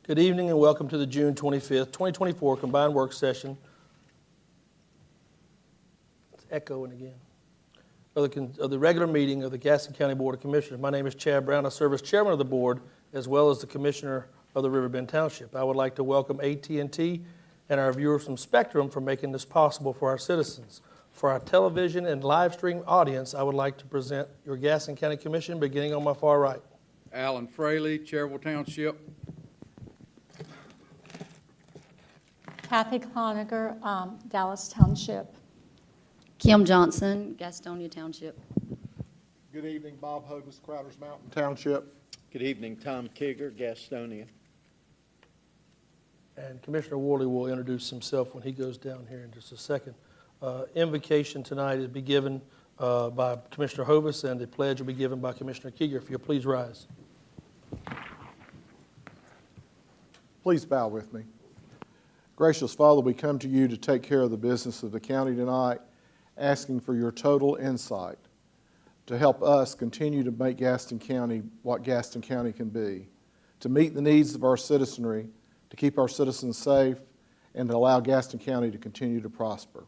Good evening and welcome to the June 25th, 2024 Combined Work Session. It's echoing again. Of the regular meeting of the Gaston County Board of Commissioners. My name is Chad Brown. I serve as chairman of the board as well as the commissioner of the Riverbend Township. I would like to welcome AT&T and our viewers from Spectrum for making this possible for our citizens. For our television and live stream audience, I would like to present your Gaston County Commission beginning on my far right. Alan Fraley, Cherville Township. Kathy Cloninger, Dallas Township. Kim Johnson, Gastonia Township. Good evening, Bob Hovis, Crowders Mountain Township. Good evening, Tom Kigger, Gastonia. And Commissioner Worley will introduce himself when he goes down here in just a second. Invocation tonight is be given by Commissioner Hovis, and the pledge will be given by Commissioner Kieger. If you'll please rise. Please bow with me. Gracious Father, we come to you to take care of the business of the county tonight, asking for your total insight to help us continue to make Gaston County what Gaston County can be, to meet the needs of our citizenry, to keep our citizens safe, and to allow Gaston County to continue to prosper.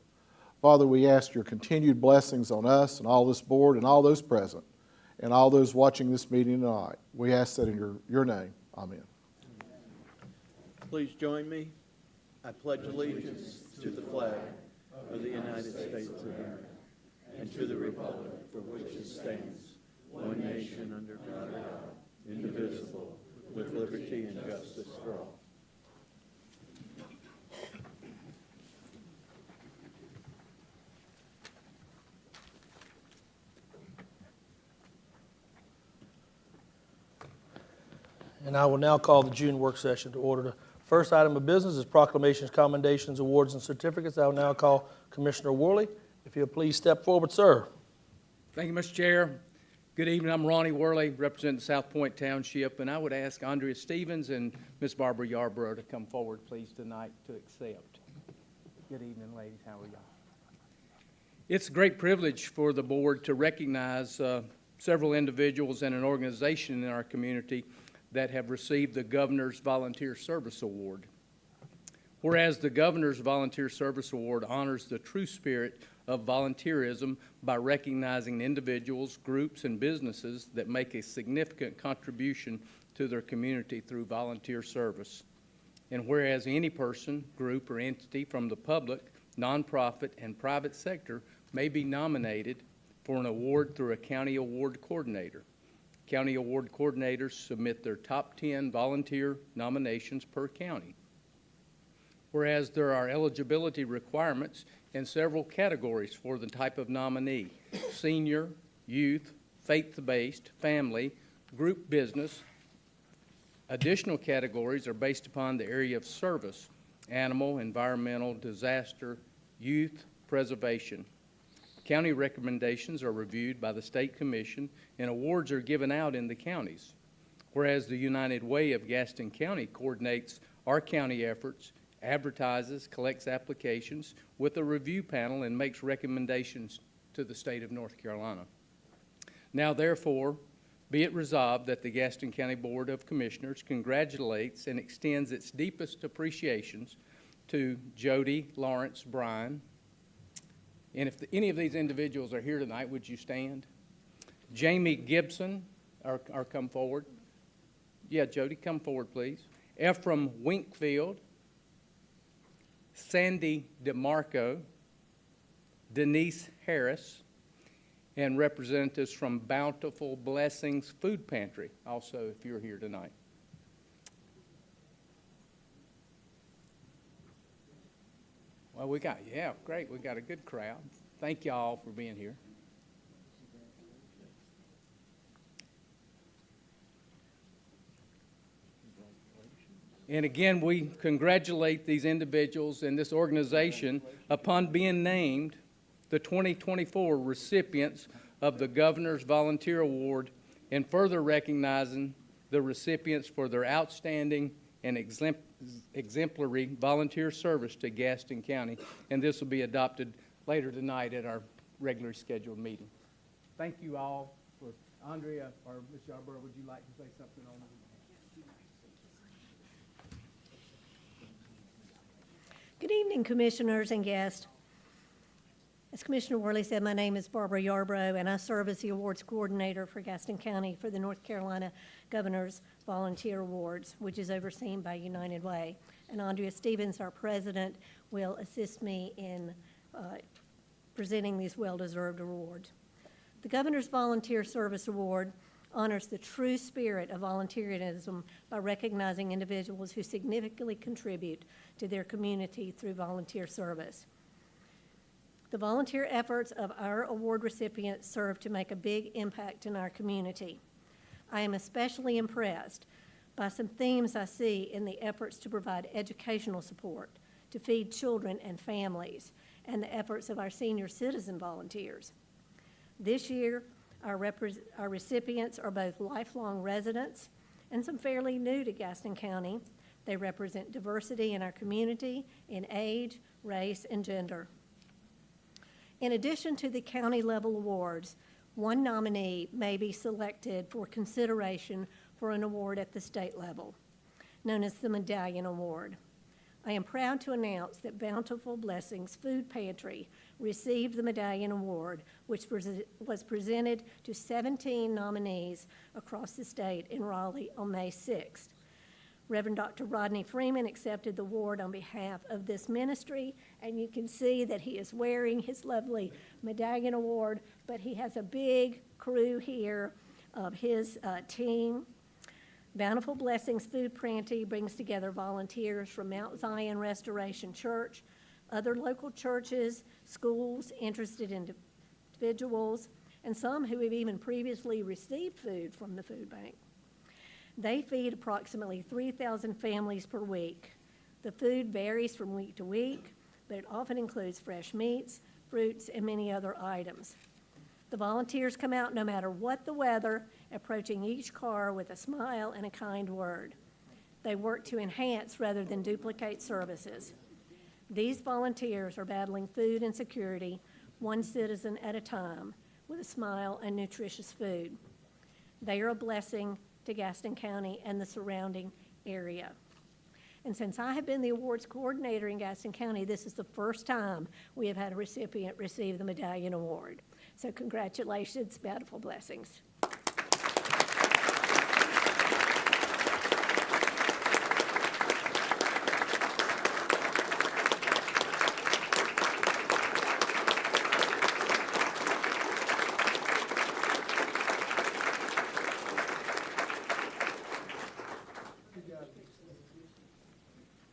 Father, we ask your continued blessings on us and all this board and all those present and all those watching this meeting tonight. We ask that in your name. Amen. Please join me. I pledge allegiance to the flag of the United States of America and to the republic for which it stands, one nation under God, indivisible, with liberty and justice for all. And I will now call the June work session to order. The first item of business is proclamations, commendations, awards, and certificates. I will now call Commissioner Worley. If you'll please step forward, sir. Thank you, Mr. Chair. Good evening. I'm Ronnie Worley, representing South Point Township, and I would ask Andrea Stevens and Miss Barbara Yarborough to come forward, please, tonight to accept. Good evening, ladies. How are y'all? It's a great privilege for the board to recognize several individuals and an organization in our community that have received the Governor's Volunteer Service Award. Whereas the Governor's Volunteer Service Award honors the true spirit of volunteerism by recognizing individuals, groups, and businesses that make a significant contribution to their community through volunteer service. And whereas any person, group, or entity from the public, nonprofit, and private sector may be nominated for an award through a county award coordinator. County award coordinators submit their top 10 volunteer nominations per county. Whereas there are eligibility requirements in several categories for the type of nominee: senior, youth, faith-based, family, group business. Additional categories are based upon the area of service: animal, environmental, disaster, youth, preservation. County recommendations are reviewed by the State Commission, and awards are given out in the counties. Whereas the United Way of Gaston County coordinates our county efforts, advertises, collects applications with a review panel, and makes recommendations to the state of North Carolina. Now, therefore, be it resolved that the Gaston County Board of Commissioners congratulates and extends its deepest appreciations to Jody Lawrence Bryan. And if any of these individuals are here tonight, would you stand? Jamie Gibson, or come forward. Yeah, Jody, come forward, please. Ephraim Winkfield, Sandy DeMarco, Denise Harris, and representatives from Bountiful Blessings Food Pantry, also, if you're here tonight. Well, we got a good crowd. Thank you all for being here. And again, we congratulate these individuals and this organization upon being named the 2024 recipients of the Governor's Volunteer Award, and further recognizing the recipients for their outstanding and exemplary volunteer service to Gaston County. And this will be adopted later tonight at our regularly scheduled meeting. Thank you all. For Andrea or Ms. Yarborough, would you like to say something on this? Good evening, commissioners and guests. As Commissioner Worley said, my name is Barbara Yarbrough, and I serve as the awards coordinator for Gaston County for the North Carolina Governor's Volunteer Awards, which is overseen by United Way. And Andrea Stevens, our president, will assist me in presenting these well-deserved awards. The Governor's Volunteer Service Award honors the true spirit of volunteerism by recognizing individuals who significantly contribute to their community through volunteer service. The volunteer efforts of our award recipients serve to make a big impact in our community. I am especially impressed by some themes I see in the efforts to provide educational support, to feed children and families, and the efforts of our senior citizen volunteers. This year, our recipients are both lifelong residents and some fairly new to Gaston County. They represent diversity in our community in age, race, and gender. In addition to the county-level awards, one nominee may be selected for consideration for an award at the state level, known as the Medallion Award. I am proud to announce that Bountiful Blessings Food Pantry received the Medallion Award, which was presented to 17 nominees across the state in Raleigh on May 6th. Reverend Dr. Rodney Freeman accepted the award on behalf of this ministry, and you can see that he is wearing his lovely Medallion Award, but he has a big crew here of his team. Bountiful Blessings Food Pantry brings together volunteers from Mount Zion Restoration Church, other local churches, schools, interested individuals, and some who have even previously received food from the food bank. They feed approximately 3,000 families per week. The food varies from week to week, but it often includes fresh meats, fruits, and many other items. The volunteers come out no matter what the weather, approaching each car with a smile and a kind word. They work to enhance rather than duplicate services. These volunteers are battling food insecurity, one citizen at a time, with a smile and nutritious food. They are a blessing to Gaston County and the surrounding area. And since I have been the awards coordinator in Gaston County, this is the first time we have had a recipient receive the Medallion Award. So congratulations, Bountiful Blessings.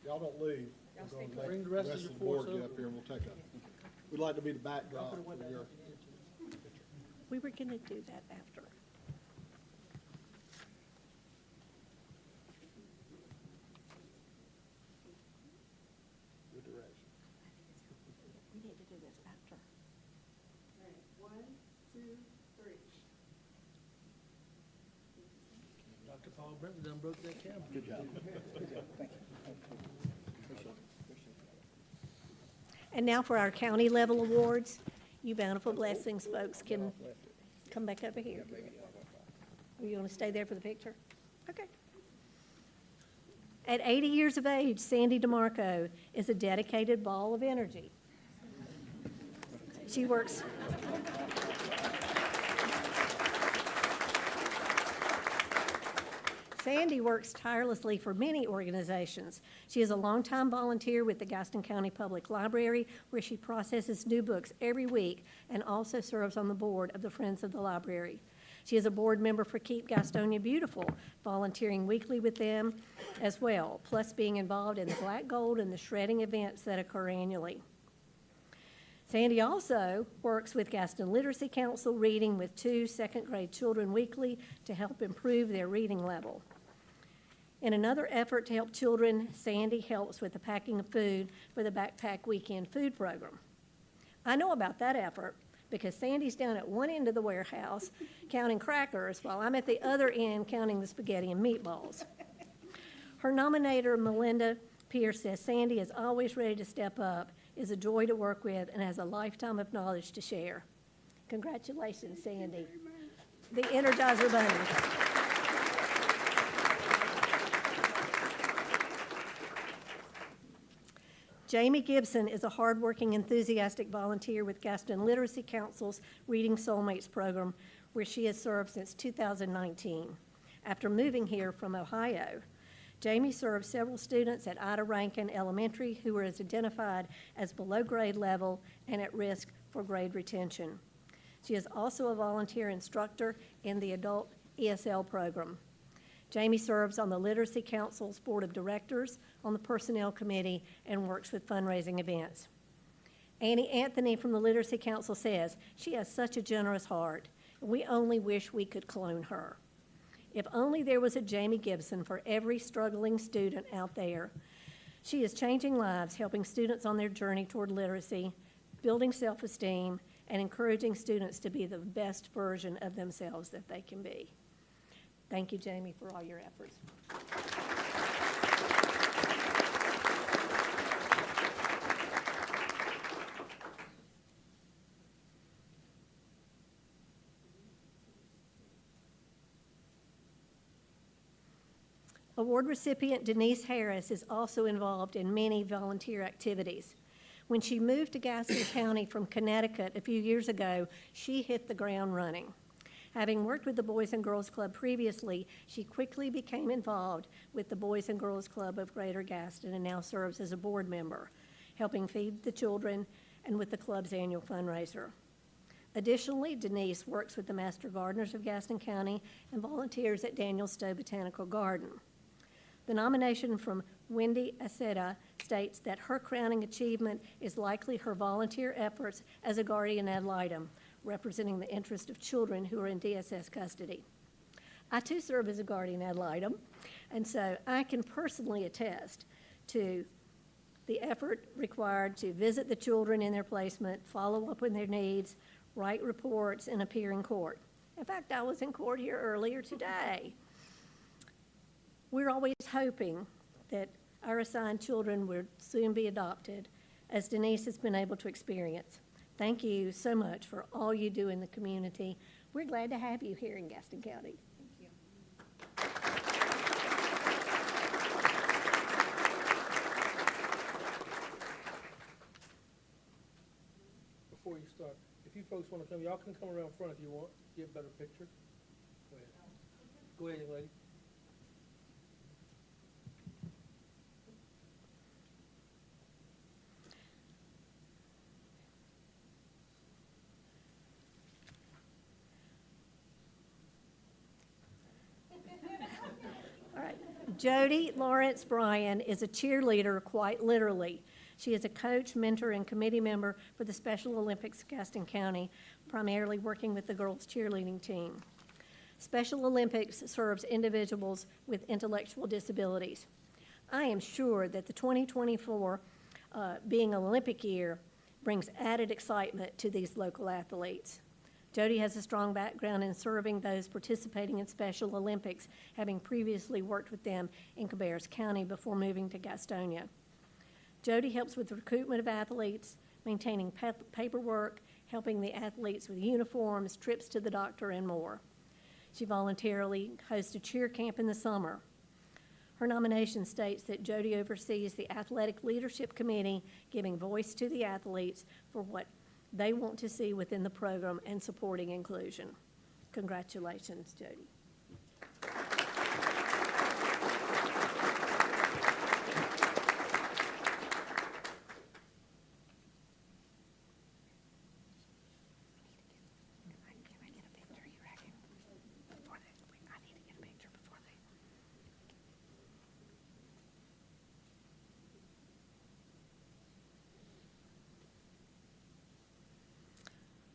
Y'all don't leave. Bring the rest of your the board force get over. up here and we'll take a, we'd like to be the backdrop for your. We were going to do that after. Good direction. We need to do this after. Dr. Paul Brenton done broke that camera. Good job. And now for our county level awards. You Bountiful Blessings folks can come back over here. Or you want to stay there for the picture? Okay. At 80 years of age, Sandy DeMarco is a dedicated ball of energy. She works. Sandy works tirelessly for many organizations. She is a longtime volunteer with the Gaston County Public Library, where she processes new books every week and also serves on the board of the Friends of the Library. She is a board member for Keep Gastonia Beautiful, volunteering weekly with them as well, plus being involved in the Black Gold and the shredding events that occur annually. Sandy also works with Gaston Literacy Council, reading with 2 second-grade children weekly to help improve their reading level. In another effort to help children, Sandy helps with the packing of food for the Backpack Weekend Food Program. I know about that effort because Sandy's down at one end of the warehouse counting crackers while I'm at the other end counting the spaghetti and meatballs. Her nominator, Melinda Pierce, says Sandy is always ready to step up, is a joy to work with, and has a lifetime of knowledge to share. Congratulations, Sandy. The Energizer Bunny. Jamie Gibson is a hardworking, enthusiastic volunteer with Gaston Literacy Council's Reading Soulmates program, where she has served since 2019. After moving here from Ohio, Jamie serves several students at Ida Rankin Elementary who are identified as below grade level and at risk for grade retention. She is also a volunteer instructor in the adult ESL program. Jamie serves on the Literacy Council's Board of Directors, on the Personnel Committee, and works with fundraising events. Annie Anthony from the Literacy Council says, "She has such a generous heart, and we only wish we could clone her. If only there was a Jamie Gibson for every struggling student out there." She is changing lives, helping students on their journey toward literacy, building self-esteem, and encouraging students to be the best version of themselves that they can be. Thank you, Jamie, for all your efforts. Award recipient Denise Harris is also involved in many volunteer activities. When she moved to Gaston County from Connecticut a few years ago, she hit the ground running. Having worked with the Boys and Girls Club previously, she quickly became involved with the Boys and Girls Club of Greater Gaston and now serves as a board member, helping feed the children and with the club's annual fundraiser. Additionally, Denise works with the Master Gardeners of Gaston County and volunteers at Daniel Stowe Botanical Garden. The nomination from Wendy Aceta states that her crowning achievement is likely her volunteer efforts as a guardian ad litem, representing the interest of children who are in DSS custody. I too serve as a guardian ad litem, and so I can personally attest to the effort required to visit the children in their placement, follow up on their needs, write reports, and appear in court. In fact, I was in court here earlier today. We're always hoping that our assigned children will soon be adopted, as Denise has been able to experience. Thank you so much for all you do in the community. We're glad to have you here in Gaston County. Before you start, if you folks want to come, y'all can come around front if you want, get a better picture. Go ahead. Go ahead, young lady. All right. Jody Lawrence Bryan is a cheerleader, quite literally. She is a coach, mentor, and committee member for the Special Olympics Gaston County, primarily working with the girls' cheerleading team. Special Olympics serves individuals with intellectual disabilities. I am sure that the 2024 being an Olympic year brings added excitement to these local athletes. Jody has a strong background in serving those participating in Special Olympics, having previously worked with them in Cabarrus County before moving to Gastonia. Jody helps with the recruitment of athletes, maintaining paperwork, helping the athletes with uniforms, trips to the doctor, and more. She voluntarily hosts a cheer camp in the summer. Her nomination states that Jody oversees the Athletic Leadership Committee, giving voice to the athletes for what they want to see within the program and supporting inclusion. Congratulations, Jody.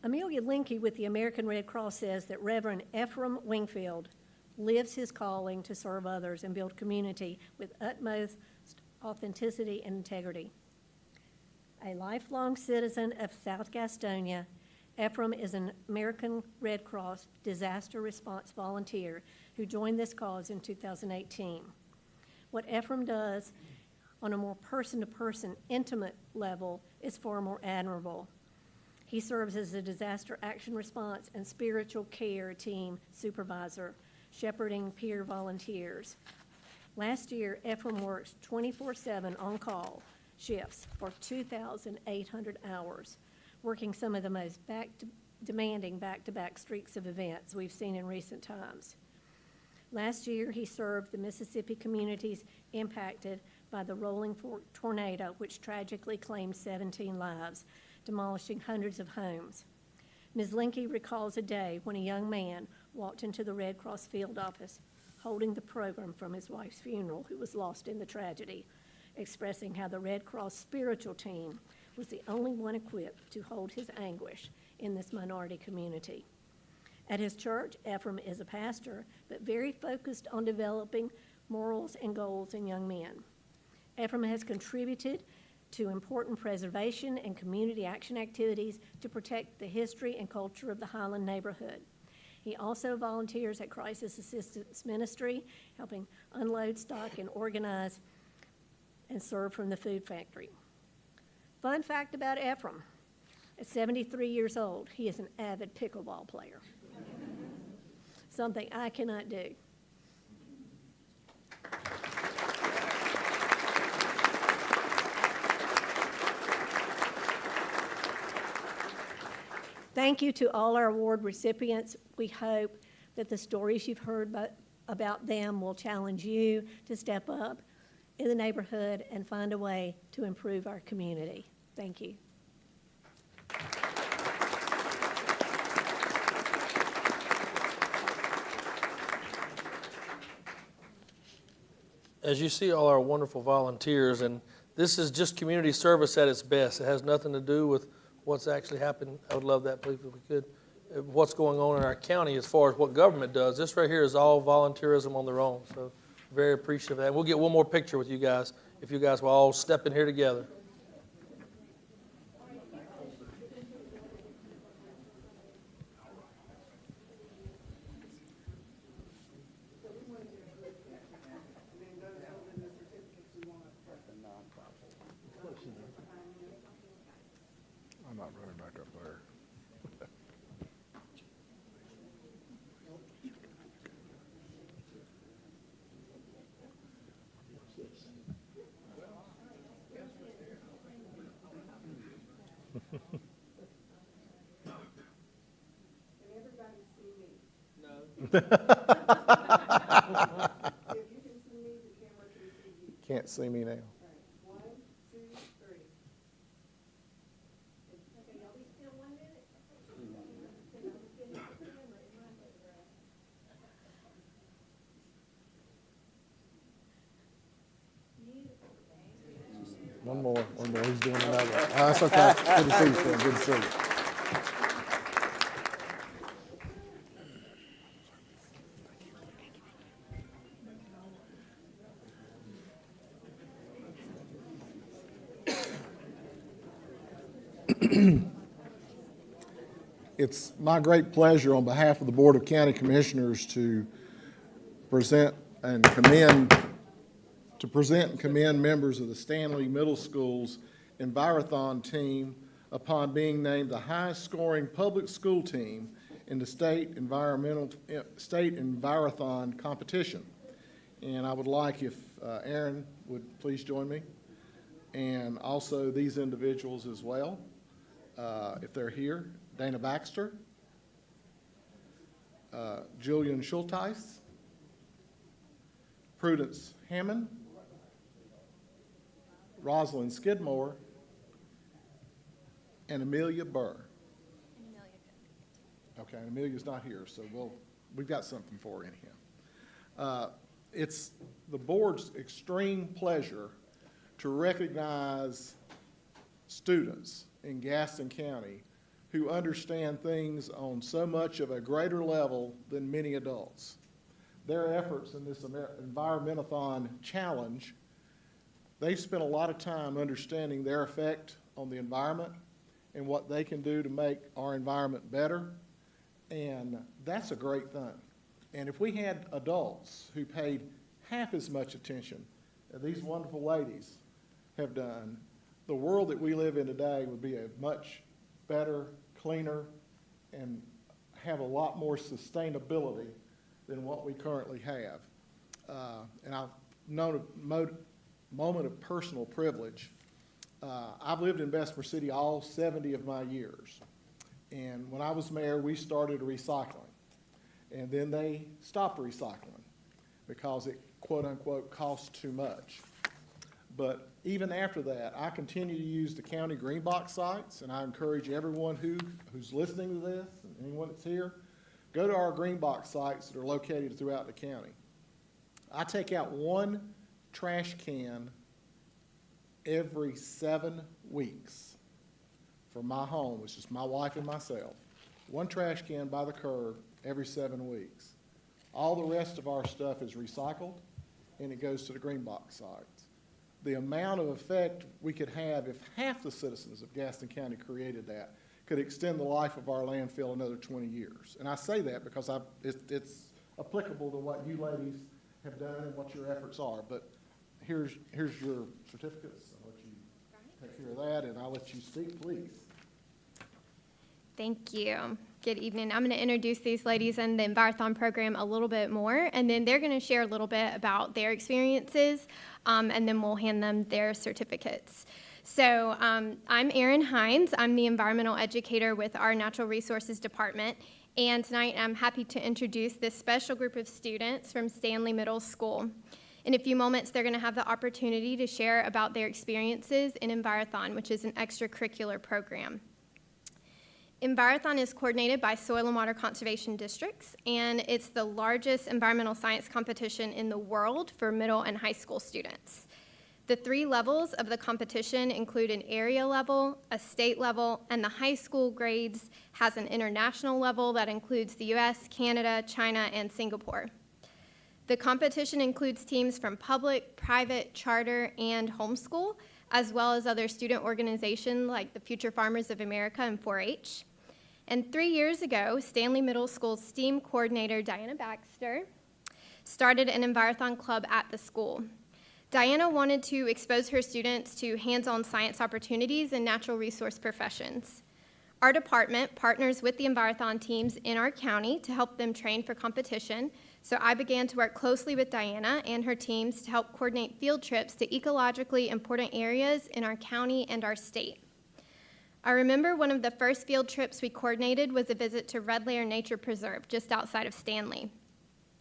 Amelia Linke with the American Red Cross says that Reverend Ephraim Wingfield lives his calling to serve others and build community with utmost authenticity and integrity. A lifelong citizen of South Gastonia, Ephraim is an American Red Cross disaster response volunteer who joined this cause in 2018. What Ephraim does on a more person-to-person, intimate level is far more admirable. He serves as a disaster action response and spiritual care team supervisor, shepherding peer volunteers. Last year, Ephraim worked 24/7 on call, shifts for 2,800 hours, working some of the most demanding back-to-back streaks of events we've seen in recent times. Last year, he served the Mississippi communities impacted by the Rolling Fork tornado, which tragically claimed 17 lives, demolishing hundreds of homes. Ms. Linke recalls a day when a young man walked into the Red Cross field office holding the program from his wife's funeral, who was lost in the tragedy, expressing how the Red Cross spiritual team was the only one equipped to hold his anguish in this minority community. At his church, Ephraim is a pastor, but very focused on developing morals and goals in young men. Ephraim has contributed to important preservation and community action activities to protect the history and culture of the Highland neighborhood. He also volunteers at Crisis Assistance Ministry, helping unload stock and organize and serve from the food factory. Fun fact about Ephraim, at 73 years old, he is an avid pickleball player. Something I cannot do. Thank you to all our award recipients. We hope that the stories you've heard about them will challenge you to step up in the neighborhood and find a way to improve our community. Thank you. As you see all our wonderful volunteers, and this is just community service at its best. It has nothing to do with what's actually happened. I would love that, please, if we could. What's going on in our county as far as what government does. This right here is all volunteerism on their own, so very appreciative of that. We'll get one more picture with you guys, if you guys will all step in here together. I'm not running back up there. Can't see me now. One more. He's doing another. That's okay. Good to see you, Phil. Good to see you. It's my great pleasure on behalf of the Board of County Commissioners to present and commend members of the Stanley Middle School's Envirothon team upon being named the highest scoring public school team in the state Envirothon competition. And I would like if Aaron would please join me, and also these individuals as well, if they're here. Dana Baxter, Julian Schulteis, Prudence Hammond, Rosalind Skidmore, and Amelia Burr. Okay, and Amelia's not here, so we've got something for her anyhow. It's the board's extreme pleasure to recognize students in Gaston County who understand things on so much of a greater level than many adults. Their efforts in this Environmentathon challenge, they've spent a lot of time understanding their effect on the environment and what they can do to make our environment better, and that's a great thing. And if we had adults who paid half as much attention as these wonderful ladies have done, the world that we live in today would be a much better, cleaner, and have a lot more sustainability than what we currently have. And I've known a moment of personal privilege I've lived in Bessemer City all 70 of my years. And when I was mayor, we started recycling. And then they stopped recycling because it, quote unquote, costs too much. But even after that, I continue to use the county green box sites, and I encourage everyone who's listening to this, and anyone that's here, go to our green box sites that are located throughout the county. I take out one trash can every 7 weeks for my home, which is my wife and myself. One trash can by the curb every 7 weeks. All the rest of our stuff is recycled, and it goes to the green box sites. The amount of effect we could have if half the citizens of Gaston County created that could extend the life of our landfill another 20 years. And I say that because it's applicable to what you ladies have done and what your efforts are. But here's your certificates. I'll let you take care of that, and I'll let you speak, please. Thank you. Good evening. I'm going to introduce these ladies and the Envirothon program a little bit more, and then they're going to share a little bit about their experiences, and then we'll hand them their certificates. So I'm Erin Hines. I'm the environmental educator with our Natural Resources Department, and tonight I'm happy to introduce this special group of students from Stanley Middle School. In a few moments, they're going to have the opportunity to share about their experiences in Envirothon, which is an extracurricular program. Envirothon is coordinated by Soil and Water Conservation Districts, and it's the largest environmental science competition in the world for middle and high school students. The 3 levels of the competition include an area level, a state level, and the high school grades has an international level that includes the US, Canada, China, and Singapore. The competition includes teams from public, private, charter, and homeschool, as well as other student organizations like the Future Farmers of America and 4-H. And 3 years ago, Stanley Middle School's STEAM coordinator, Diana Baxter, started an Envirothon club at the school. Diana wanted to expose her students to hands-on science opportunities in natural resource professions. Our department partners with the Envirothon teams in our county to help them train for competition, so I began to work closely with Diana and her teams to help coordinate field trips to ecologically important areas in our county and our state. I remember one of the first field trips we coordinated was a visit to Red Lair Nature Preserve just outside of Stanley.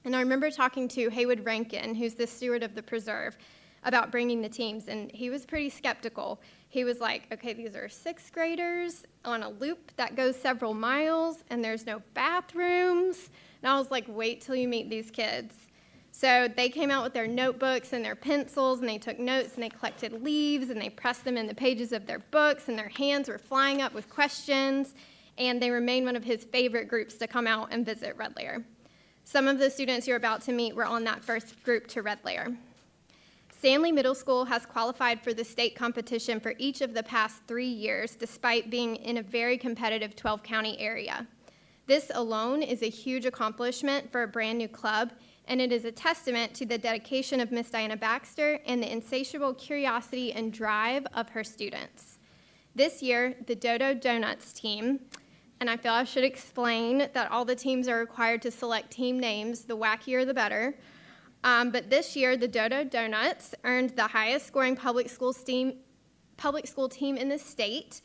And I remember talking to Haywood Rankin, who's the steward of the preserve, about bringing the teams, and he was pretty skeptical. He was like, okay, these are 6th graders on a loop that goes several miles, and there's no bathrooms. And I was like, wait till you meet these kids. So they came out with their notebooks and their pencils, and they took notes, and they collected leaves, and they pressed them in the pages of their books, and their hands were flying up with questions, and they remained one of his favorite groups to come out and visit Red Lair. Some of the students you're about to meet were on that first group to Red Lair. Stanley Middle School has qualified for the state competition for each of the past 3 years, despite being in a very competitive 12-county area. This alone is a huge accomplishment for a brand new club, and it is a testament to the dedication of Miss Diana Baxter and the insatiable curiosity and drive of her students. This year, the Dodo Donuts team, and I feel I should explain that all the teams are required to select team names, the wackier the better, but this year, the Dodo Donuts earned the highest scoring public school team in the state,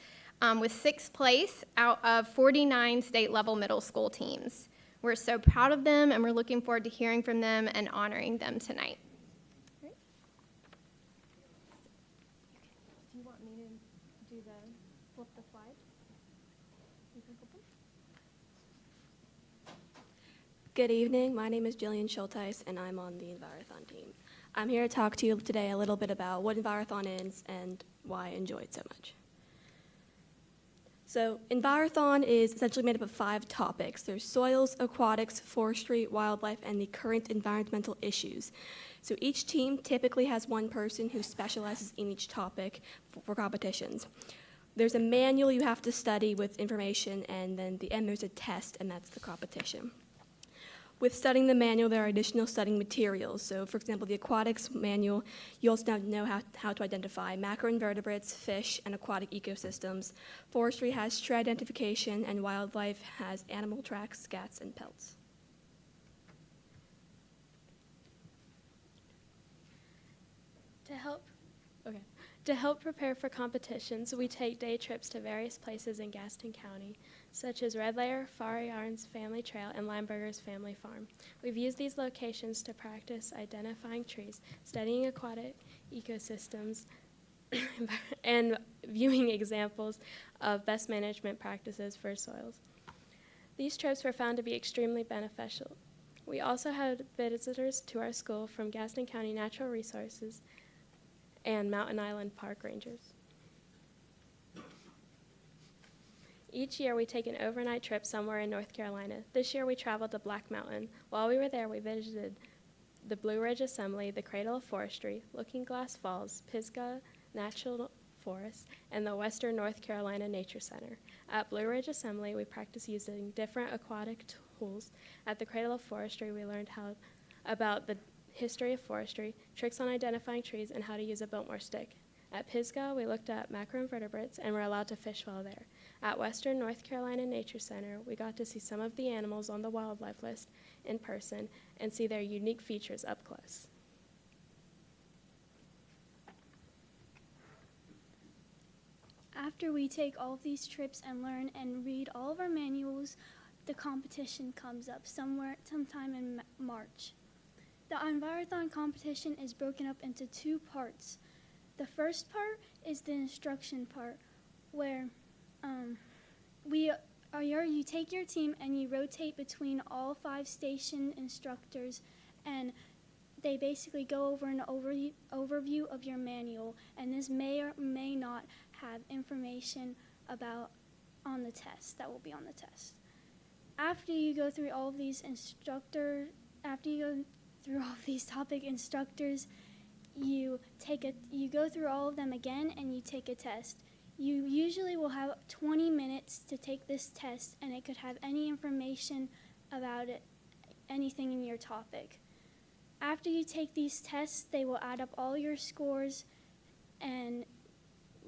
with 6th place out of 49 state-level middle school teams. We're so proud of them, and we're looking forward to hearing from them and honoring them tonight. Right. Do you want me to do flip the slide? You can flip them? Good evening. My name is Jillian Schulteis, and I'm on the Envirothon team. I'm here to talk to you today a little bit about what Envirothon is and why I enjoy it so much. So Envirothon is essentially made up of 5 topics. There's soils, aquatics, forestry, wildlife, and the current environmental issues. So each team typically has one person who specializes in each topic for competitions. There's a manual you have to study with information, and then at the end there's a test, and that's the competition. With studying the manual, there are additional studying materials. So, for example, the aquatics manual, you also have to know how to identify macroinvertebrates, fish, and aquatic ecosystems. Forestry has tree identification, and wildlife has animal tracks, scats, and pelts. To help prepare for competitions, we take day trips to various places in Gaston County, such as Red Layer, Far Yarns Family Trail, and Lineberger's Family Farm. We've used these locations to practice identifying trees, studying aquatic ecosystems, and viewing examples of best management practices for soils. These trips were found to be extremely beneficial. We also had visitors to our school from Gaston County Natural Resources and Mountain Island Park Rangers. Each year we take an overnight trip somewhere in North Carolina. This year we traveled to Black Mountain. While we were there, we visited the Blue Ridge Assembly, the Cradle of Forestry, Looking Glass Falls, Pisgah Natural Forest, and the Western North Carolina Nature Center. At Blue Ridge Assembly, we practiced using different aquatic tools. At the Cradle of Forestry, we learned about the history of forestry, tricks on identifying trees, and how to use a Biltmore stick. At Pisgah, we looked at macroinvertebrates and were allowed to fish while there. At Western North Carolina Nature Center, we got to see some of the animals on the wildlife list in person and see their unique features up close. After we take all of these trips and learn and read all of our manuals, the competition comes up sometime in March. The Envirothon competition is broken up into 2 parts. The first part is the instruction part, where you take your team and you rotate between all 5 station instructors, and they basically go over an overview of your manual, and this may or may not have information on the test that will be on the test. After you go through all of these topic instructors, you go through all of them again and you take a test. You usually will have 20 minutes to take this test, and it could have any information about it, anything in your topic. After you take these tests, they will add up all your scores and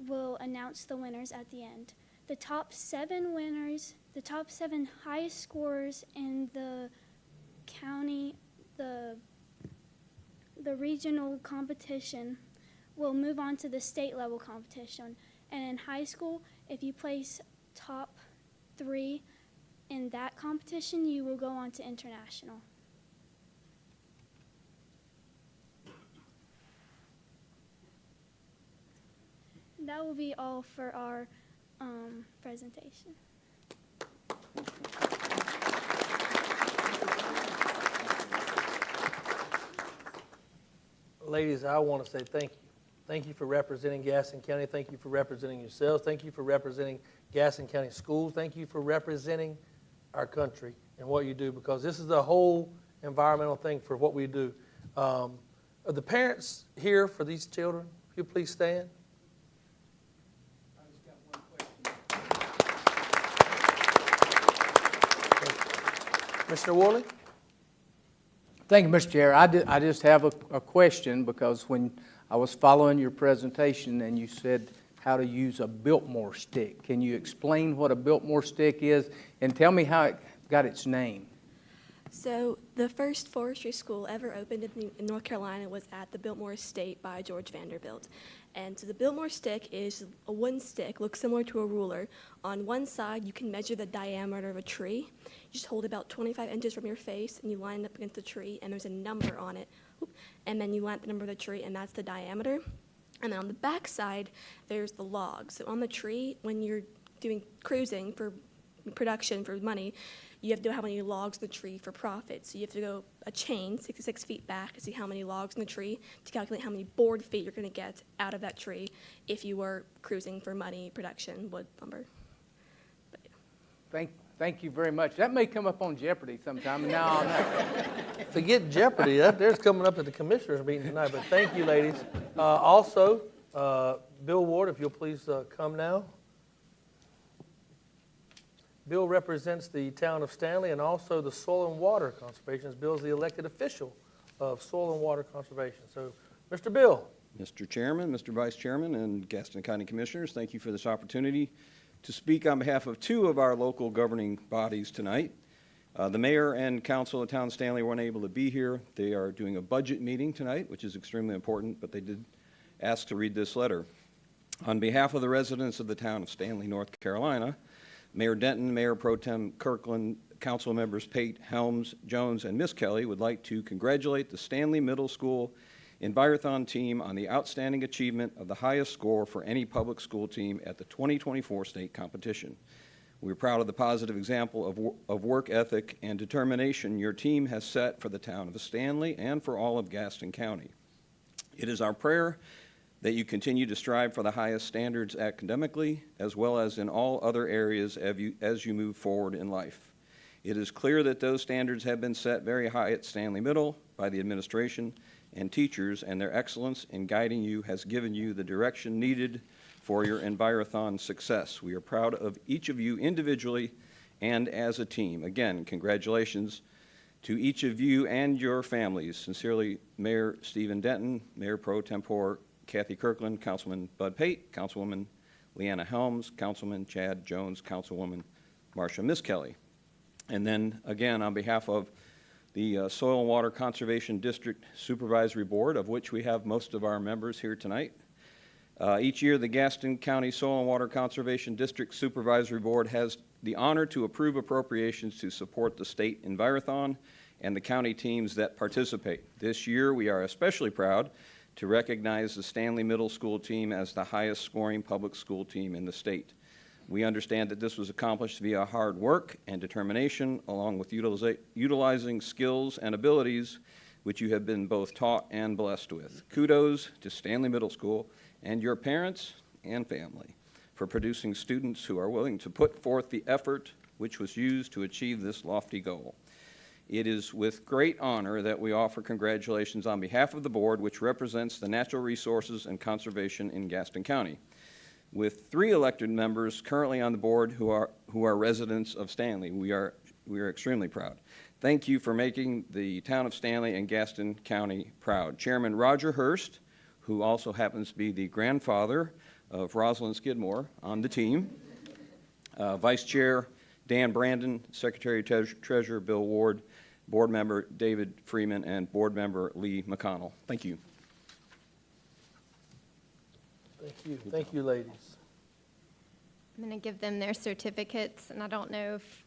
will announce the winners at the end. The top 7 winners, the top 7 highest scorers in the county, the regional competition, will move on to the state level competition. And in high school, if you place top 3 in that competition, you will go on to international. That will be all for our presentation. Ladies, I want to say thank you. Thank you for representing Gaston County. Thank you for representing yourselves. Thank you for representing Gaston County Schools. Thank you for representing our country and what you do, because this is the whole environmental thing for what we do. Are the parents here for these children? If you please stand. Commissioner Worley? Thank you, Mr. Chair. I just have a question, because when I was following your presentation and you said how to use a Biltmore stick, can you explain what a Biltmore stick is and tell me how it got its name? So the first forestry school ever opened in North Carolina was at the Biltmore Estate by George Vanderbilt. And so the Biltmore stick is a wooden stick, looks similar to a ruler. On one side, you can measure the diameter of a tree. You just hold about 25 inches from your face, and you line it up against the tree, and there's a number on it. And then you line up the number of the tree, and that's the diameter. And then on the back side, there's the log. So on the tree, when you're doing cruising for production, for money, you have to know how many logs in the tree for profit. So you have to go a chain 66 feet back to see how many logs in the tree to calculate how many board feet you're going to get out of that tree if you were cruising for money, production, wood, lumber. But, yeah. Thank you very much. That may come up on Jeopardy sometime. No, Forget Jeopardy. There's coming up at the commissioners meeting tonight. But thank you, ladies. Also, Bill Ward, if you'll please come now. Bill represents the town of Stanley and also the Soil and Water Conservation. Bill's the elected official of Soil and Water Conservation. So, Mr. Bill. Mr. Chairman, Mr. Vice Chairman, and Gaston County Commissioners, thank you for this opportunity to speak on behalf of 2 of our local governing bodies tonight. The mayor and council of town Stanley weren't able to be here. They are doing a budget meeting tonight, which is extremely important, but they did ask to read this letter. On behalf of the residents of the town of Stanley, North Carolina, Mayor Denton, Mayor Pro Tem Kirkland, Council members Pate, Helms, Jones, and Miss Kelly would like to congratulate the Stanley Middle School Envirothon team on the outstanding achievement of the highest score for any public school team at the 2024 state competition. We're proud of the positive example of work ethic and determination your team has set for the town of Stanley and for all of Gaston County. It is our prayer that you continue to strive for the highest standards academically, as well as in all other areas as you move forward in life. It is clear that those standards have been set very high at Stanley Middle by the administration and teachers, and their excellence in guiding you has given you the direction needed for your Envirothon success. We are proud of each of you individually and as a team. Again, congratulations to each of you and your families. Sincerely, Mayor Stephen Denton, Mayor Pro Tempore Kathy Kirkland, Councilman Bud Pate, Councilwoman Leanna Helms, Councilman Chad Jones, Councilwoman Marcia Miss Kelly. And then, again, on behalf of the Soil and Water Conservation District Supervisory Board, of which we have most of our members here tonight, each year, the Gaston County Soil and Water Conservation District Supervisory Board has the honor to approve appropriations to support the state Envirothon and the county teams that participate. This year, we are especially proud to recognize the Stanley Middle School team as the highest scoring public school team in the state. We understand that this was accomplished via hard work and determination, along with utilizing skills and abilities which you have been both taught and blessed with. Kudos to Stanley Middle School and your parents and family for producing students who are willing to put forth the effort which was used to achieve this lofty goal. It is with great honor that we offer congratulations on behalf of the board, which represents the natural resources and conservation in Gaston County. With 3 elected members currently on the board who are residents of Stanley, we are extremely proud. Thank you for making the town of Stanley and Gaston County proud. Chairman Roger Hurst, who also happens to be the grandfather of Rosalind Skidmore on the team, Vice Chair Dan Brandon, Secretary Treasurer Bill Ward, Board Member David Freeman, and Board Member Lee McConnell. Thank you. Thank you. Thank you, ladies. I'm going to give them their certificates, and I don't know if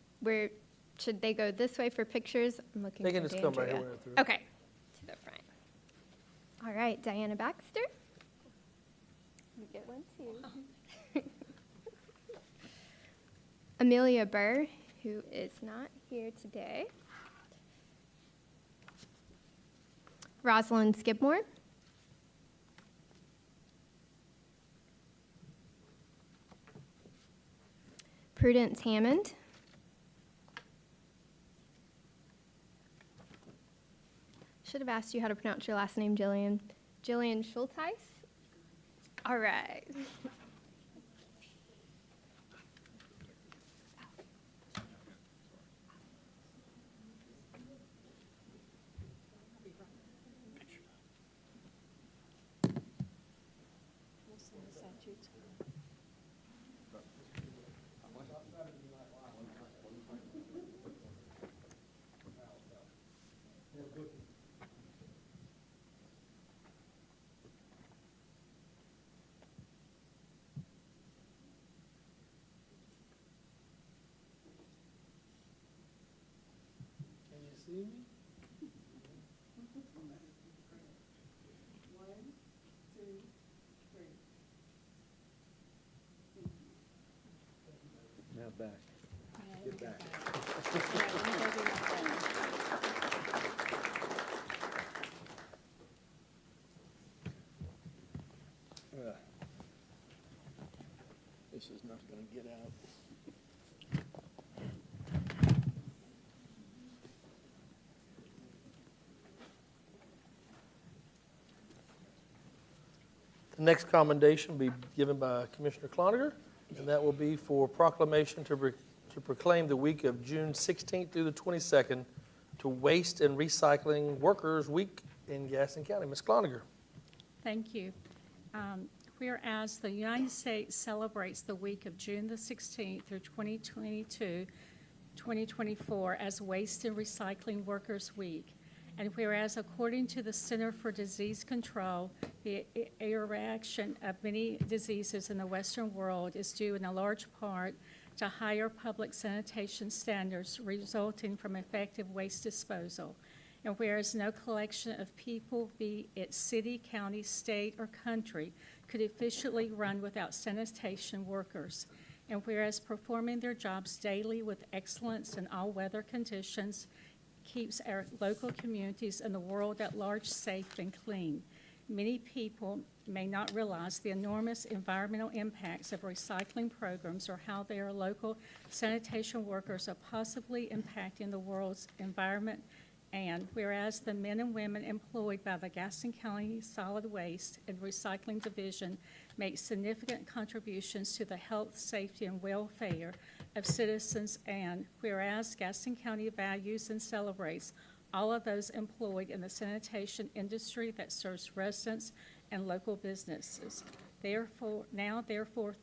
should they go this way for pictures? I'm looking They can for just come right D'Andrea. here through. Okay, to the front. All right, Diana Baxter. You get one too. Amelia Burr, who is not here today. Rosalind Skidmore. Prudence Hammond. Should have asked you how to pronounce your last name, Jillian. Jillian Schulteis? All right. See me? Now back. Get back. This is not going to get out. The next commendation will be given by Commissioner Cloninger, and that will be for proclamation to proclaim the week of June 16th through the 22nd to Waste and Recycling Workers Week in Gaston County. Ms. Cloninger. Thank you. Whereas the United States celebrates the week of June the 16th through 2024 as Waste and Recycling Workers Week, And whereas according to the Center for Disease Control, the interaction of many diseases in the Western world is due in a large part to higher public sanitation standards resulting from effective waste disposal. And whereas no collection of people, be it city, county, state, or country, could efficiently run without sanitation workers. And whereas performing their jobs daily with excellence in all weather conditions keeps our local communities and the world at large safe and clean. Many people may not realize the enormous environmental impacts of recycling programs or how their local sanitation workers are positively impacting the world's environment. And whereas the men and women employed by the Gaston County Solid Waste and Recycling Division make significant contributions to the health, safety, and welfare of citizens, and whereas Gaston County values and celebrates all of those employed in the sanitation industry that serves residents and local businesses. Therefore,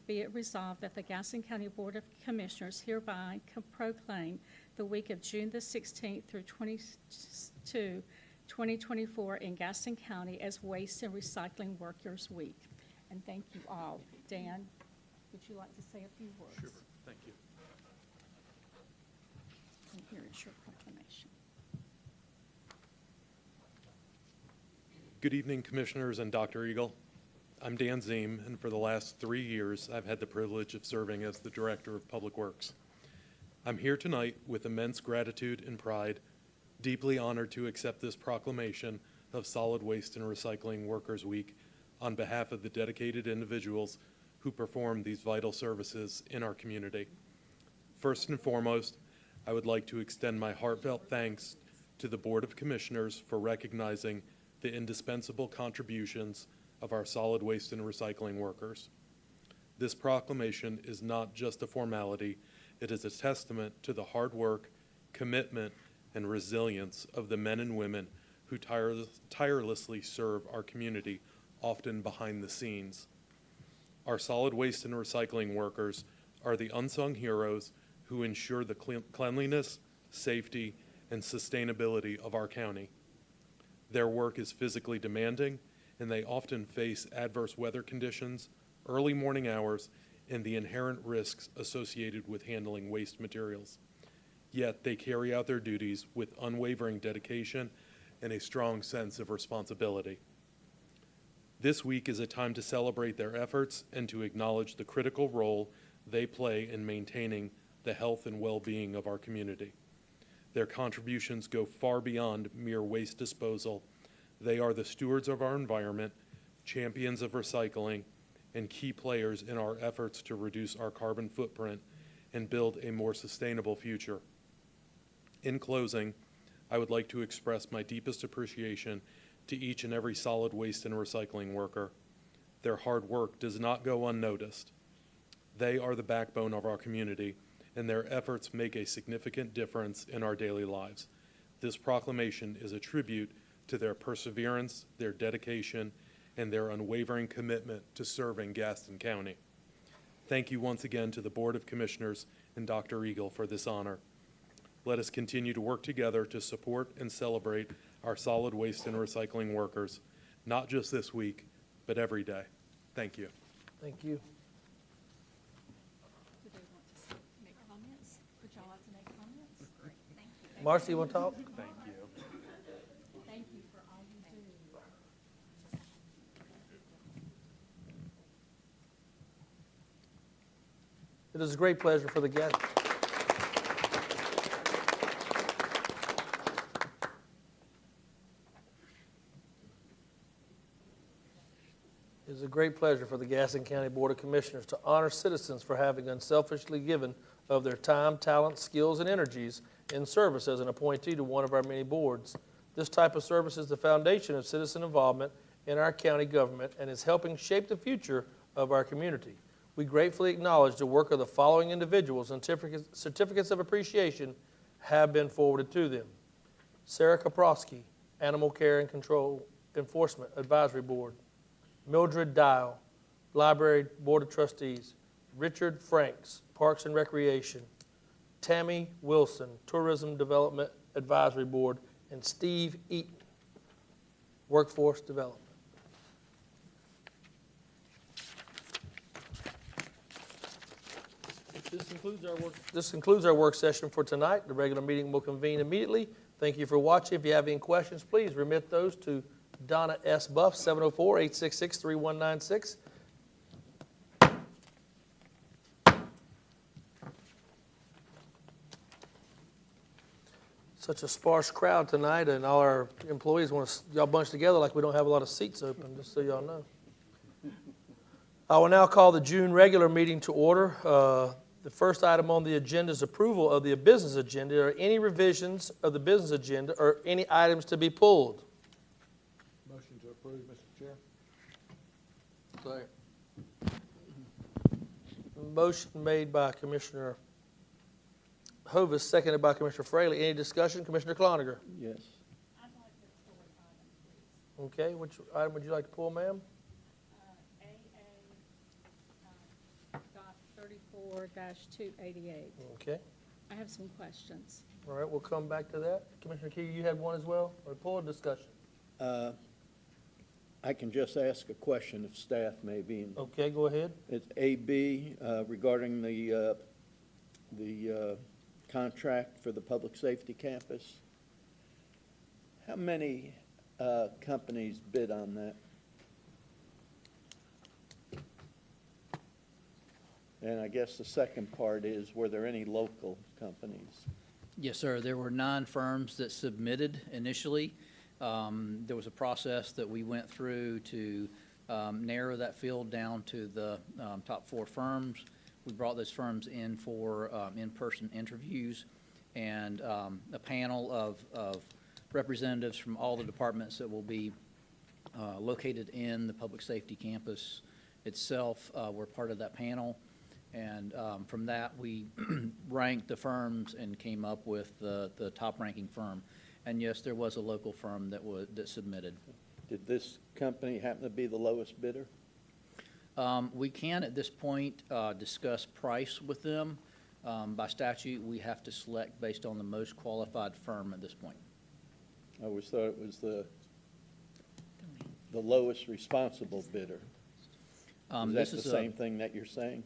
be it resolved that the Gaston County Board of Commissioners hereby proclaim the week of June the 16th through 2024 in Gaston County as Waste and Recycling Workers Week. And thank you all. Dan, would you like to say a few words? Sure, thank you. And here is your proclamation. Good evening, Commissioners and Dr. Eagle. I'm Dan Ziem, and for the last 3 years, I've had the privilege of serving as the Director of Public Works. I'm here tonight with immense gratitude and pride, deeply honored to accept this proclamation of Solid Waste and Recycling Workers Week on behalf of the dedicated individuals who perform these vital services in our community. First and foremost, I would like to extend my heartfelt thanks to the Board of Commissioners for recognizing the indispensable contributions of our solid waste and recycling workers. This proclamation is not just a formality, it is a testament to the hard work, commitment, and resilience of the men and women who tirelessly serve our community, often behind the scenes. Our solid waste and recycling workers are the unsung heroes who ensure the cleanliness, safety, and sustainability of our county. Their work is physically demanding, and they often face adverse weather conditions, early morning hours, and the inherent risks associated with handling waste materials. Yet they carry out their duties with unwavering dedication and a strong sense of responsibility. This week is a time to celebrate their efforts and to acknowledge the critical role they play in maintaining the health and well-being of our community. Their contributions go far beyond mere waste disposal. They are the stewards of our environment, champions of recycling, and key players in our efforts to reduce our carbon footprint and build a more sustainable future. In closing, I would like to express my deepest appreciation to each and every solid waste and recycling worker. Their hard work does not go unnoticed. They are the backbone of our community, and their efforts make a significant difference in our daily lives. This proclamation is a tribute to their perseverance, their dedication, and their unwavering commitment to serving Gaston County. Thank you once again to the Board of Commissioners and Dr. Eagle for this honor. Let us continue to work together to support and celebrate our solid waste and recycling workers, not just this week, but every day. Thank you. Thank you. Do they want to make comments? Would y'all like to make comments? Great, thank you. Marcy, you want to talk? Thank you. Thank you for all you do. It is a great pleasure for the guests. It is a great pleasure for the Gaston County Board of Commissioners to honor citizens for having unselfishly given of their time, talent, skills, and energies in service as an appointee to one of our many boards. This type of service is the foundation of citizen involvement in our county government and is helping shape the future of our community. We gratefully acknowledge the work of the following individuals, and certificates of appreciation have been forwarded to them. Sarah Kaprowski, Animal Care and Control Enforcement Advisory Board. Mildred Dial, Library Board of Trustees. Richard Franks, Parks and Recreation. Tammy Wilson, Tourism Development Advisory Board. and Steve Eaton, Workforce Development. This concludes our work session for tonight. The regular meeting will convene immediately. Thank you for watching. If you have any questions, please remit those to Donna S. Buff, 704-866-3196. Such a sparse crowd tonight, and all our employees want to y'all bunch together like we don't have a lot of seats open, just so y'all know. I will now call the June regular meeting to order. The first item on the agenda is approval of the business agenda. Are any revisions of the business agenda or any items to be pulled? Motion to approve, Mr. Chair. Motion made by Commissioner Hovis, seconded by Commissioner Fraley. Any discussion? Commissioner Cloninger? Yes. Okay, which item would you like to pull, ma'am? AA.34-288. Okay, I have some questions. all right, we'll come back to that. Commissioner Key, you had one as well, or pull a discussion? I can just ask a question if staff may be. Okay, go ahead. It's AB regarding the contract for the public safety campus. How many companies bid on that? And I guess the second part is, were there any local companies? Yes, sir. There were 9 firms that submitted initially. There was a process that we went through to narrow that field down to the top 4 firms. We brought those firms in for in-person interviews, and a panel of representatives from all the departments that will be located in the public safety campus itself were part of that panel. And from that, we ranked the firms and came up with the top-ranking firm. And yes, there was a local firm that submitted. Did this company happen to be the lowest bidder? We can, at this point, discuss price with them. By statute, we have to select based on the most qualified firm at this point. I always thought it was the lowest responsible bidder. Is that the same thing that you're saying?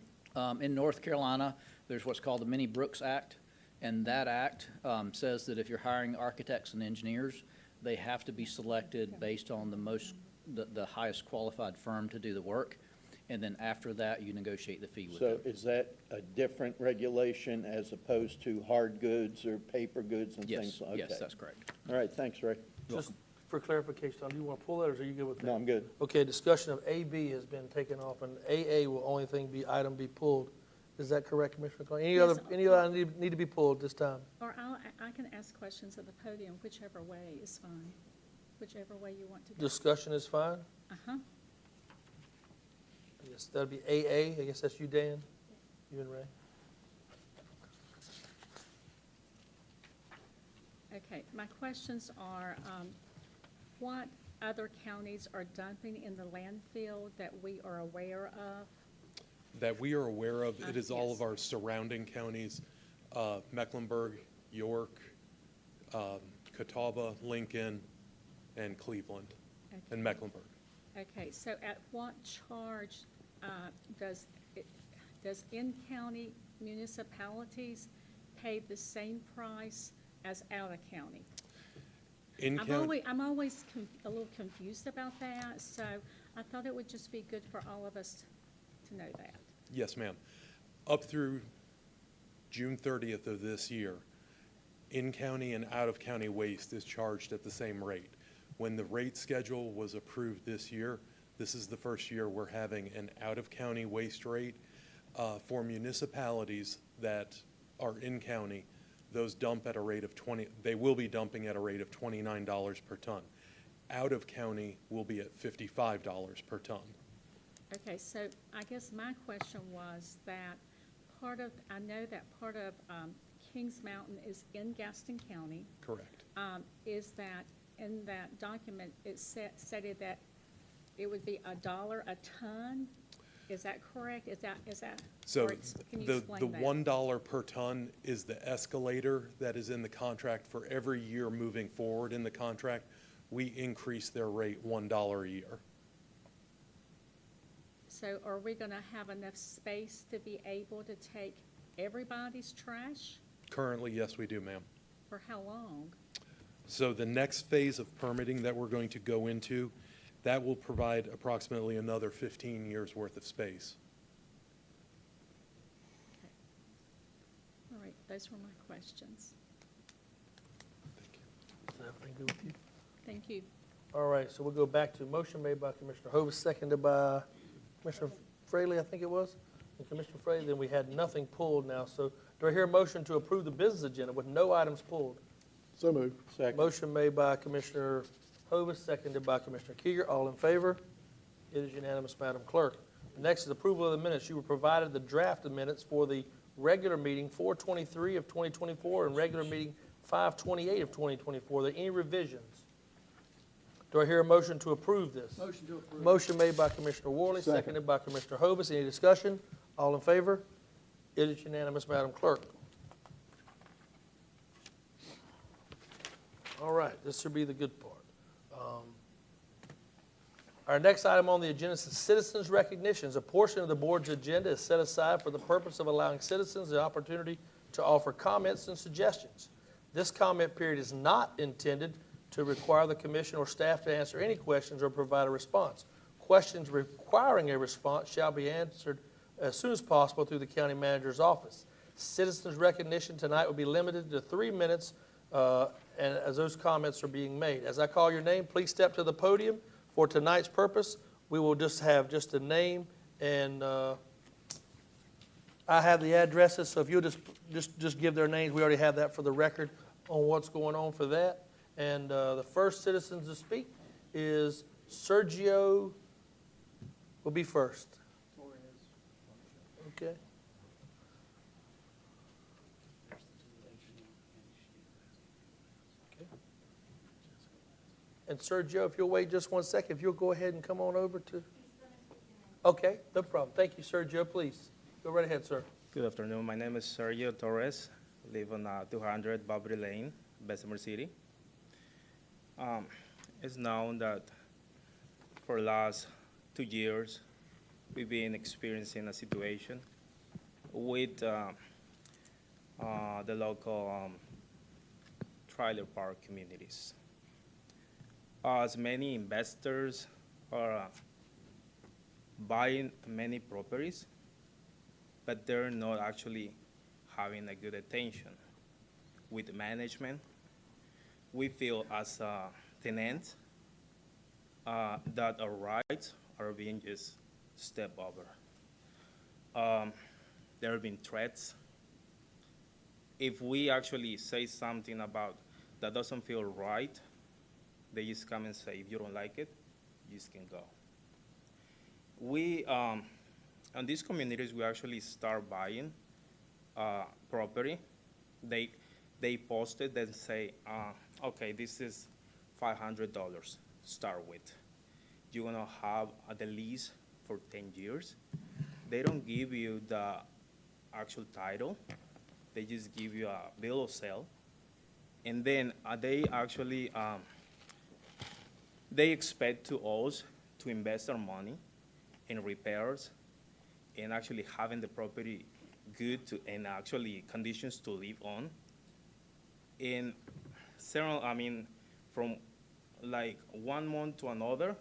In North Carolina, there's what's called the Minnie Brooks Act, and that act says that if you're hiring architects and engineers, they have to be selected based on the highest qualified firm to do the work, and then after that, you negotiate the fee with them. So is that a different regulation as opposed to hard goods or paper goods and things? Yes, Okay. yes, that's correct. All right, thanks, Ray. Just for clarification, do you want to pull that, or are you good with that? No, I'm good. Okay, discussion of AB has been taken off, and AA will only item be pulled. Is that correct, Commissioner Klein? Any other item need to be pulled this time? Or I can ask questions at the podium, whichever way is fine, whichever way you want to go. Discussion is fine? Uh-huh. I guess that'd be AA. I guess that's you, Dan? You and Ray? Okay, my questions are, what other counties are dumping in the landfill that we are aware of? That we are aware of, it is all Yes. of our surrounding counties, Mecklenburg, York, Catawba, Lincoln, and Cleveland, and Mecklenburg. Okay, so at what charge does in-county municipalities pay the same price as out-of-county? I'm always a little confused about that, so I thought it would just be good for all of us to know that. Yes, ma'am. Up through June 30th of this year, in-county and out-of-county waste is charged at the same rate. When the rate schedule was approved this year, this is the first year we're having an out-of-county waste rate. For municipalities that are in-county, those dump at a rate of they will be dumping at a rate of $29 per ton. Out-of-county will be at $55 per ton. Okay, so I guess my question was that I know that part of Kings Mountain is in Gaston County. Correct. Is that in that document, it stated that it would be $1 a ton? Is that correct? Is that, So or can you the explain that? $1 per ton is the escalator that is in the contract for every year moving forward in the contract. We increase their rate $1 a year. So are we gonna have enough space to be able to take everybody's trash? Currently, yes, we do, ma'am. For how long? So the next phase of permitting that we're going to go into, that will provide approximately another 15 years' worth of space. All right, those were my questions. Is everything good with you? Thank you. All right, so we'll go back to motion made by Commissioner Hovis, seconded by Commissioner Fraley, I think it was. And Commissioner Fraley, then we had nothing pulled now. So do I hear a motion to approve the business agenda with no items pulled? So moved. Second. Motion made by Commissioner Hovis, seconded by Commissioner Kieger. All in favor? It is unanimous, Madam Clerk. Next is approval of the minutes. You were provided the draft of minutes for the regular meeting 4/23 of 2024 and regular meeting 5/28 of 2024. Are there any revisions? Do I hear a motion to approve this? Motion to approve. Motion made by Commissioner Worley, Second. seconded by Commissioner Hovis. Any discussion? All in favor? It is unanimous, Madam Clerk. All right, this should be the good part. Our next item on the agenda is citizens' recognitions. A portion of the board's agenda is set aside for the purpose of allowing citizens the opportunity to offer comments and suggestions. This comment period is not intended to require the commission or staff to answer any questions or provide a response. Questions requiring a response shall be answered as soon as possible through the county manager's office. Citizens' recognition tonight will be limited to 3 minutes, and as those comments are being made. As I call your name, please step to the podium. For tonight's purpose, we will just have just a name, and I have the addresses, so if you'll just give their names. We already have that for the record on what's going on for that. And the first citizen to speak is Sergio, will be first. Okay. And Sergio, if you'll wait just 1 second, if you'll go ahead and come on over to. Okay, no problem. Thank you, Sergio. Please, go right ahead, sir. Good afternoon. My name is Sergio Torres. Live on 200 Barbary Lane, Bessemer City. It's known that for the last 2 years, we've been experiencing a situation with the local trailer park communities. As many investors are buying many properties, but they're not actually having a good attention with management. We feel as tenants that our rights are being just stepped over. There have been threats. If we actually say something about that doesn't feel right, they just come and say, if you don't like it, you just can go. We, on these communities, we actually start buying property. They post it and say, okay, this is $500 start with. You're gonna have the lease for 10 years. They don't give you the actual title. They just give you a bill of sale. And then they actually, they expect to us to invest our money in repairs and actually having the property good to, and actually conditions to live on. In several, from like 1 month to another,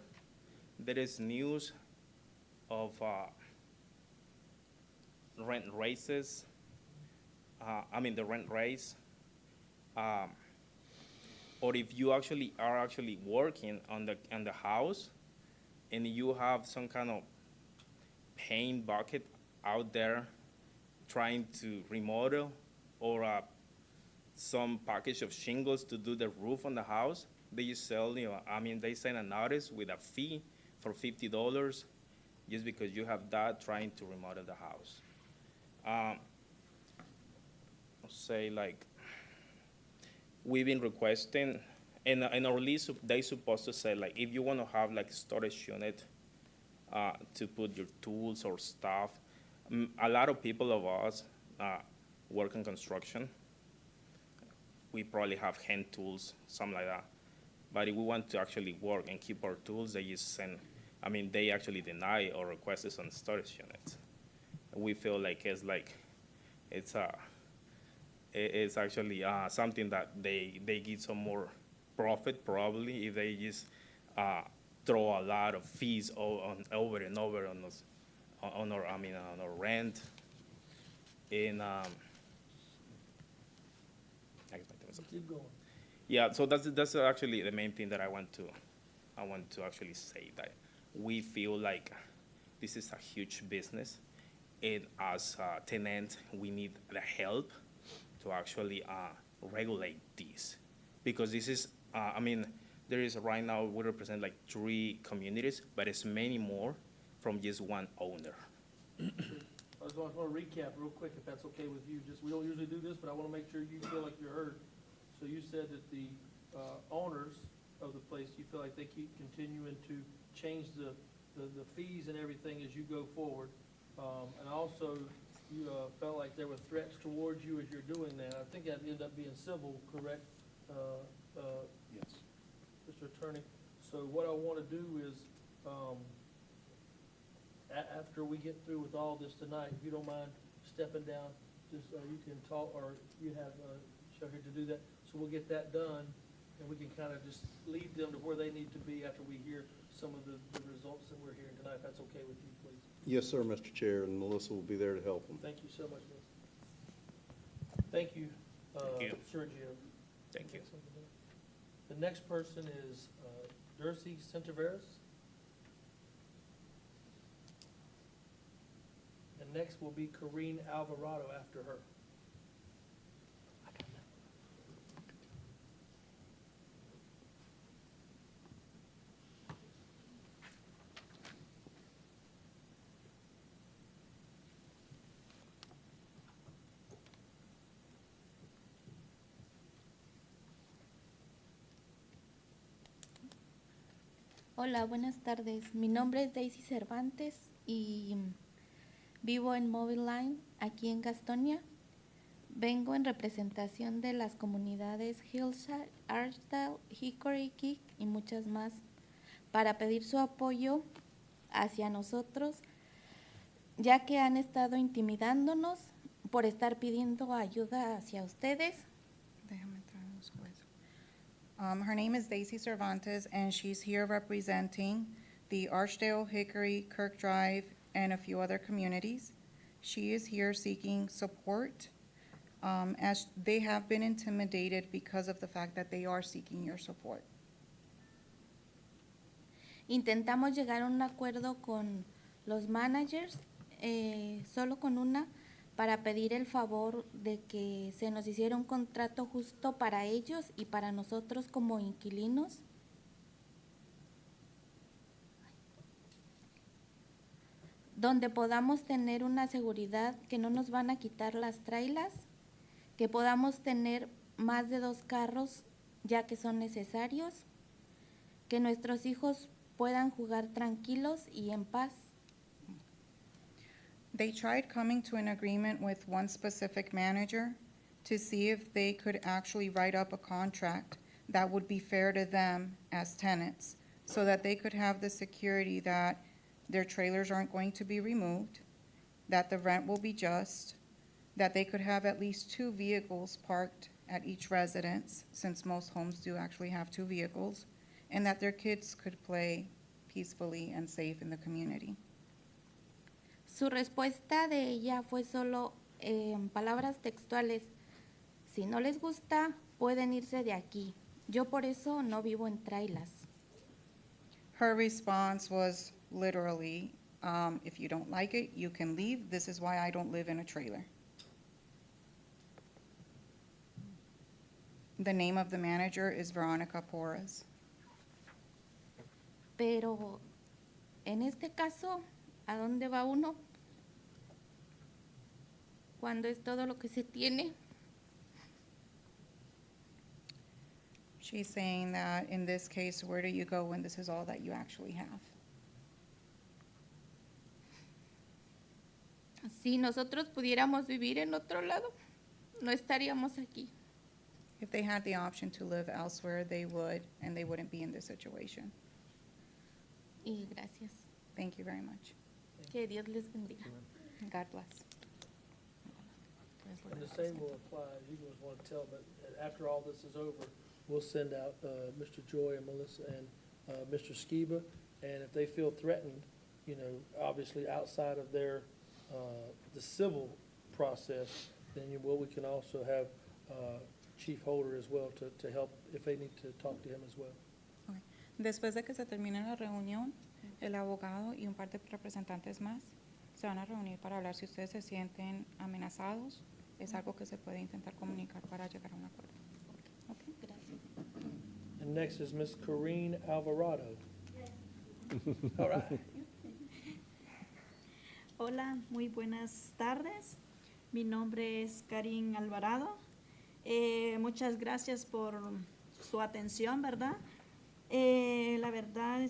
there is news of rent raises, the rent raise, or if you actually are working on the house and you have some kind of paint bucket out there trying to remodel, or some package of shingles to do the roof on the house, they just sell, they send a notice with a fee for $50 just because you have that trying to remodel the house. Say like, we've been requesting, in our lease, they supposed to say like, if you want to have like storage unit, to put your tools or stuff. A lot of people of us work in construction. We probably have hand tools, something like that. But if we want to actually work and keep our tools, they just send, they actually deny our requests on storage units. We feel like it's actually something that they get some more profit probably if they just throw a lot of fees over and over on us, on our rent. And Keep going. yeah, so that's actually the main thing that I want to actually say, that we feel like this is a huge business, and as a tenant, we need the help to actually regulate this, because this is, there is right now, we represent like 3 communities, but it's many more from just one owner. I just want to recap real quick, if that's okay with you. We don't usually do this, but I want to make sure you feel like you're heard. So you said that the owners of the place, you feel like they keep continuing to change the fees and everything as you go forward. And also, you felt like there were threats towards you as you're doing that. I think that ended up being civil, correct? Yes. Mr. Attorney. So what I want to do is, after we get through with all this tonight, if you don't mind stepping down, just you can talk, or you have Cheryl here to do that. So we'll get that done, and we can kind of just lead them to where they need to be after we hear some of the results that we're hearing tonight. If that's okay with you, please. Yes, sir, Mr. Chair, and Melissa will be there to help them. Thank you so much, Liz. Thank you, Thank you. Sergio. Thank you. The next person is Durcy Centeveras. And next will be Corrine Alvarado after her. Hola, buenas tardes. Mi nombre es Daisy Cervantes y vivo en Mobile Line, aquí en Gastonia. Vengo en representación de las comunidades Hillside, Archdale, Hickory Creek y muchas más para pedir su apoyo hacia nosotros, ya que han estado intimidándonos por estar pidiendo ayuda hacia ustedes. Déjame traduzco eso. Her name is Daisy Cervantes, and she's here representing the Archdale, Hickory, Kirk Drive, and a few other communities. She is here seeking support, as they have been intimidated because of the fact that they are seeking your support. Intentamos llegar a un acuerdo con los managers, solo con una, para pedir el favor de que se nos hiciera un contrato justo para ellos y para nosotros como inquilinos. Donde podamos tener una seguridad que no nos van a quitar las trailas, que podamos tener más de 2 carros ya que son necesarios, que nuestros hijos puedan jugar tranquilos y en paz. They tried coming to an agreement with one specific manager to see if they could actually write up a contract that would be fair to them as tenants, so that they could have the security that their trailers aren't going to be removed, that the rent will be just, that they could have at least 2 vehicles parked at each residence, since most homes do actually have 2 vehicles, and that their kids could play peacefully and safe in the community. Su respuesta de ella fue solo en palabras textuales: si no les gusta, pueden irse de aquí. Yo por eso no vivo en trailas. Her response was literally, if you don't like it, you can leave. This is why I don't live in a trailer. The name of the manager is Veronica Porras. Pero en este caso, ¿a dónde va uno cuando es todo lo que se tiene? She's saying that in this case, where do you go when this is all that you actually have? Si nosotros pudiéramos vivir en otro lado, no estaríamos aquí. If they had the option to live elsewhere, they would, and they wouldn't be in this situation. Y gracias. Thank you very much. Que Dios les bendiga. God bless. And the same will apply, you guys want to tell, but after all this is over, we'll send out Mr. Joy and Melissa and Mr. Skiba, and if they feel threatened, you know, obviously outside of their, the civil process, then we can also have Chief Holder as well to help if they need to talk to him as well. Okay. Después de que se termine la reunión, el abogado y un par de representantes más se van a reunir para hablar si ustedes se sienten amenazados. Es algo que se puede intentar comunicar para llegar a un acuerdo. Okay. Gracias. And next is Ms. Corrine Alvarado. All right. Hola, muy buenas tardes. Mi nombre es Karin Alvarado. Muchas gracias por su atención, ¿verdad? La verdad,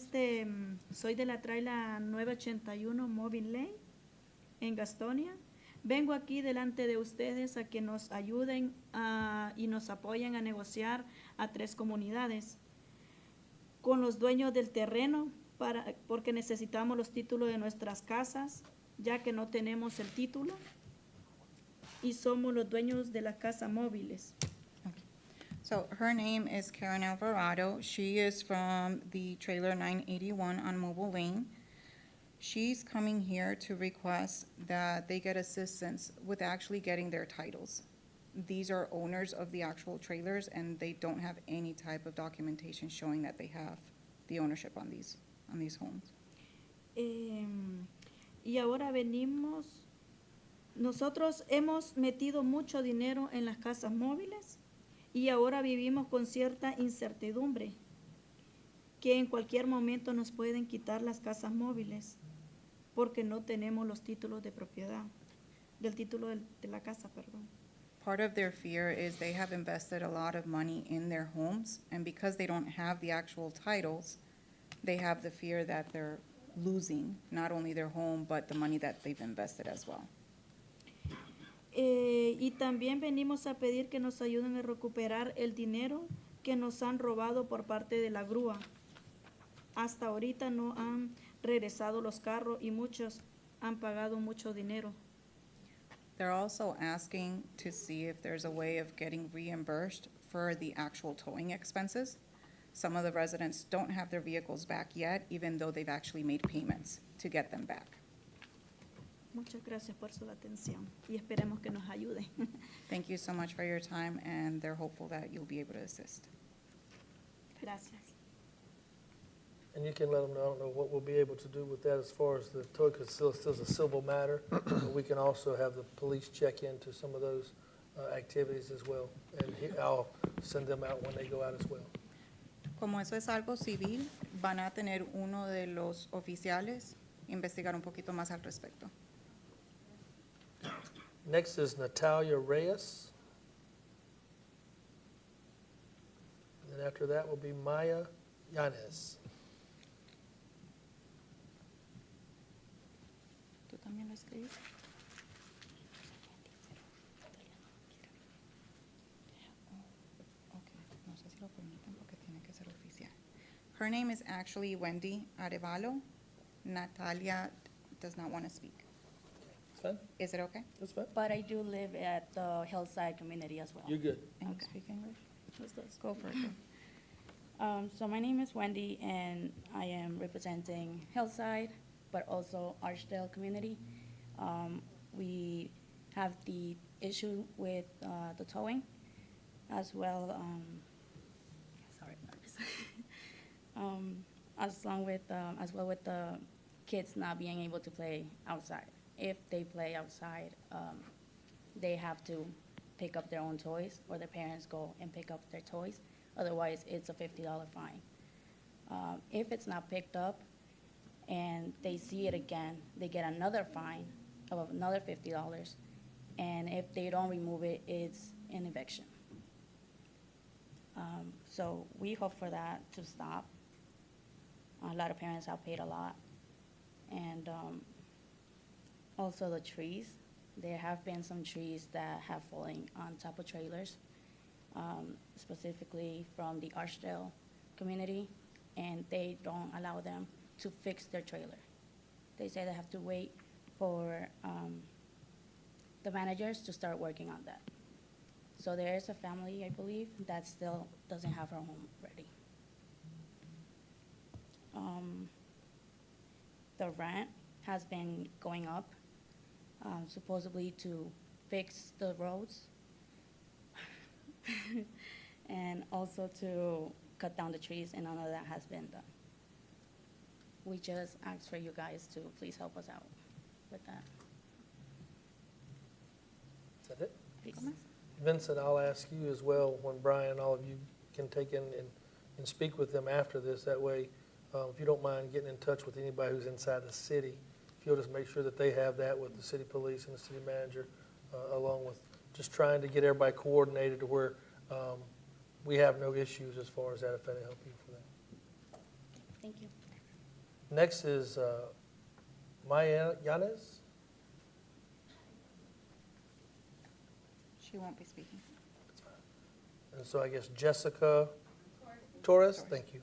soy de la traila 981 Mobile Lane en Gastonia. Vengo aquí delante de ustedes a que nos ayuden y nos apoyen a negociar a 3 comunidades con los dueños del terreno porque necesitamos los títulos de nuestras casas, ya que no tenemos el título y somos los dueños de las casas móviles. So her name is Karen Alvarado. She is from the trailer 981 on Mobile Lane. She's coming here to request that they get assistance with actually getting their titles. These are owners of the actual trailers, and they don't have any type of documentation showing that they have the ownership on these homes. Y ahora nosotros hemos metido mucho dinero en las casas móviles y ahora vivimos con cierta incertidumbre que en cualquier momento nos pueden quitar las casas móviles porque no tenemos los títulos de propiedad, del título de la casa, perdón. Part of their fear is they have invested a lot of money in their homes, and because they don't have the actual titles, they have the fear that they're losing not only their home, but the money that they've invested as well. Y también venimos a pedir que nos ayuden a recuperar el dinero que nos han robado por parte de la grúa. Hasta ahorita no han regresado los carros y muchos han pagado mucho dinero. They're also asking to see if there's a way of getting reimbursed for the actual towing expenses. Some of the residents don't have their vehicles back yet, even though they've actually made payments to get them back. Muchas gracias por su atención y esperemos que nos ayude. Thank you so much for your time, and they're hopeful that you'll be able to assist. Gracias. And you can let them know, I don't know what we'll be able to do with that as far as the tow, because it's still a civil matter. But we can also have the police check into some of those activities as well. And I'll send them out when they go out as well. Como eso es algo civil, van a tener uno de los oficiales investigar un poquito más al respecto. Next is Natalia Reyes. And then after that will be Maya Yanez. ¿Tú también lo escribes? No sé si lo permiten porque tiene que ser oficial. Her name is actually Wendy Arevalo. Natalia does not want to speak. Fine. Is it okay? That's fine. But I do live at the Hillside community as well. You're good. And you Okay. speak English? What's this? Go for it. So my name is Wendy, and I am representing Hillside, but also Archdale community. We have the issue with the towing, as well. Sorry, as well with the kids not being able to play outside. If they play outside, they have to pick up their own toys, or their parents go and pick up their toys. Otherwise, it's a $50 fine. If it's not picked up and they see it again, they get another fine of another $50. And if they don't remove it, it's an eviction. So we hope for that to stop. A lot of parents have paid a lot. And also the trees There have been some trees that have fallen on top of trailers, specifically from the Archdale community, and they don't allow them to fix their trailer. They say they have to wait for the managers to start working on that. So there is a family, I believe, that still doesn't have her home ready. The rent has been going up, supposedly to fix the roads and also to cut down the trees, and none of that has been done. We just ask for you guys to please help us out with that. Is that it? Please. Vincent, I'll ask you as well, when Brian, all of you can take in and speak with them after this. That way, if you don't mind getting in touch with anybody who's inside the city, if you'll just make sure that they have that with the city police and the city manager, along with just trying to get everybody coordinated to where we have no issues as far as that, if that'll help you for that. Thank you. Next is Maya Yanez. She won't be speaking. And so I guess Jessica Torres, thank you.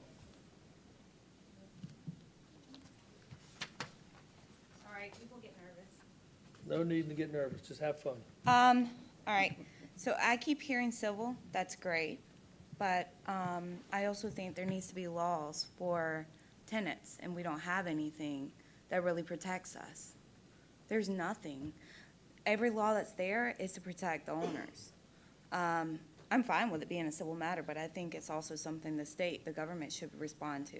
All right, people get nervous. No need to get nervous, just have fun. All right, so I keep hearing civil, that's great, but I also think there needs to be laws for tenants, and we don't have anything that really protects us. There's nothing. Every law that's there is to protect the owners. I'm fine with it being a civil matter, but I think it's also something the state, the government should respond to,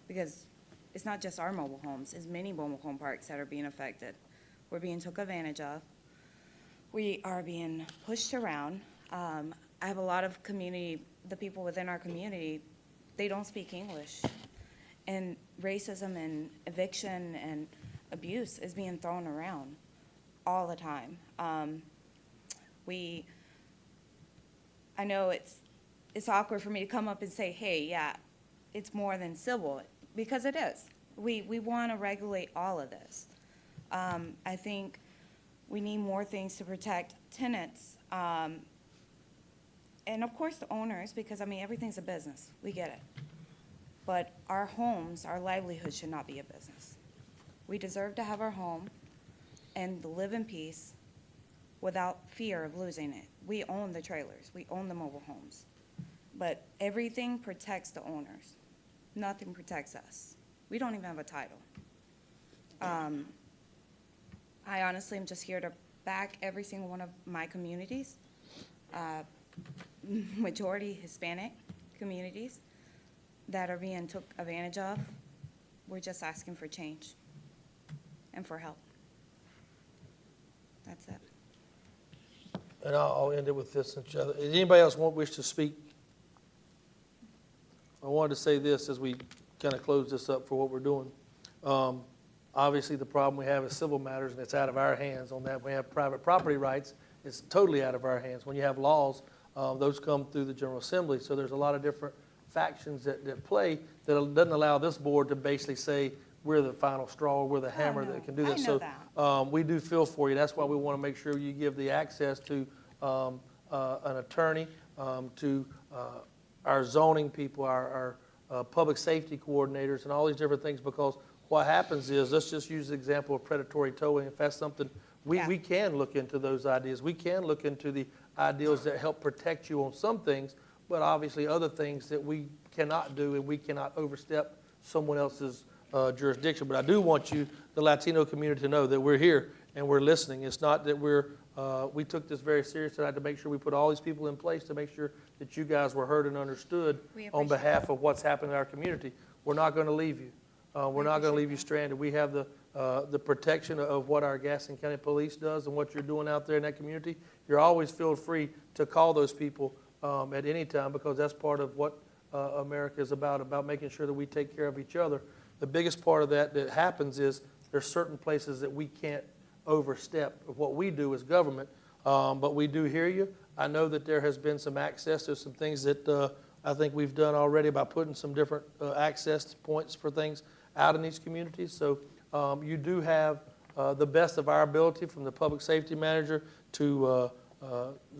because it's not just our mobile homes, it's many mobile home parks that are being affected. We're being took advantage of. We are being pushed around. I have a lot of the people within our community, they don't speak English. And racism and eviction and abuse is being thrown around all the time. I know it's awkward for me to come up and say, hey, yeah, it's more than civil, because it is. We want to regulate all of this. I think we need more things to protect tenants, and of course the owners, because everything's a business, we get it. But our homes, our livelihood should not be a business. We deserve to have our home and live in peace without fear of losing it. We own the trailers, we own the mobile homes, but everything protects the owners. Nothing protects us. We don't even have a title. I honestly am just here to back every single one of my communities, majority Hispanic communities that are being took advantage of. We're just asking for change and for help. That's it. And I'll end it with this. Does anybody else wish to speak? I wanted to say this as we kind of close this up for what we're doing. Obviously, the problem we have is civil matters, and it's out of our hands on that. We have private property rights. It's totally out of our hands. When you have laws, those come through the General Assembly. So there's a lot of different factions that play that doesn't allow this board to basically say we're the final straw, we're the hammer that can do this. So we do feel for you. That's why we want to make sure you give the access to an attorney, to our zoning people, our public safety coordinators, and all these different things, because what happens is, let's just use the example of predatory towing. If that's something, we can look into those ideas. We can look into the ideals that help protect you on some things, but obviously other things that we cannot do, and we cannot overstep someone else's jurisdiction. But I do want you, the Latino community, to know that we're here and we're listening. It's not that we took this very serious tonight to make sure we put all these people in place to make sure that you guys were heard and understood on behalf of what's happening in our community. We're not going to leave you. We're not going to leave you stranded. We have the protection of what our Gaston County Police does and what you're doing out there in that community. You're always feel free to call those people at any time, because that's part of what America is about making sure that we take care of each other. The biggest part of that happens is there's certain places that we can't overstep of what we do as government, but we do hear you. I know that there has been some access to some things that I think we've done already by putting some different access points for things out in these communities. So you do have the best of our ability, from the public safety manager to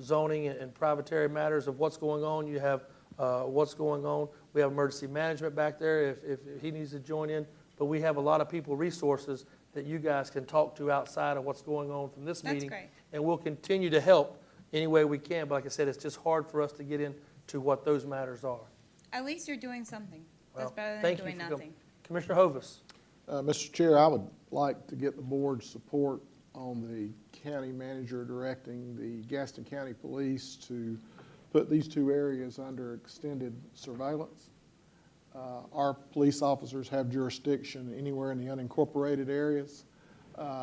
zoning and privatary matters of what's going on. You have what's going on. We have emergency management back there if he needs to join in. But we have a lot of people, resources that you guys can talk to outside of what's going on from this meeting. That's great. And we'll continue to help any way we can. But like I said, it's just hard for us to get into what those matters are. At least you're doing something. That's Well, better than thank you doing for coming. nothing. Commissioner Hovis. Mr. Chair, I would like to get the board's support on the county manager directing the Gaston County Police to put these two areas under extended surveillance. Our police officers have jurisdiction anywhere in the unincorporated areas.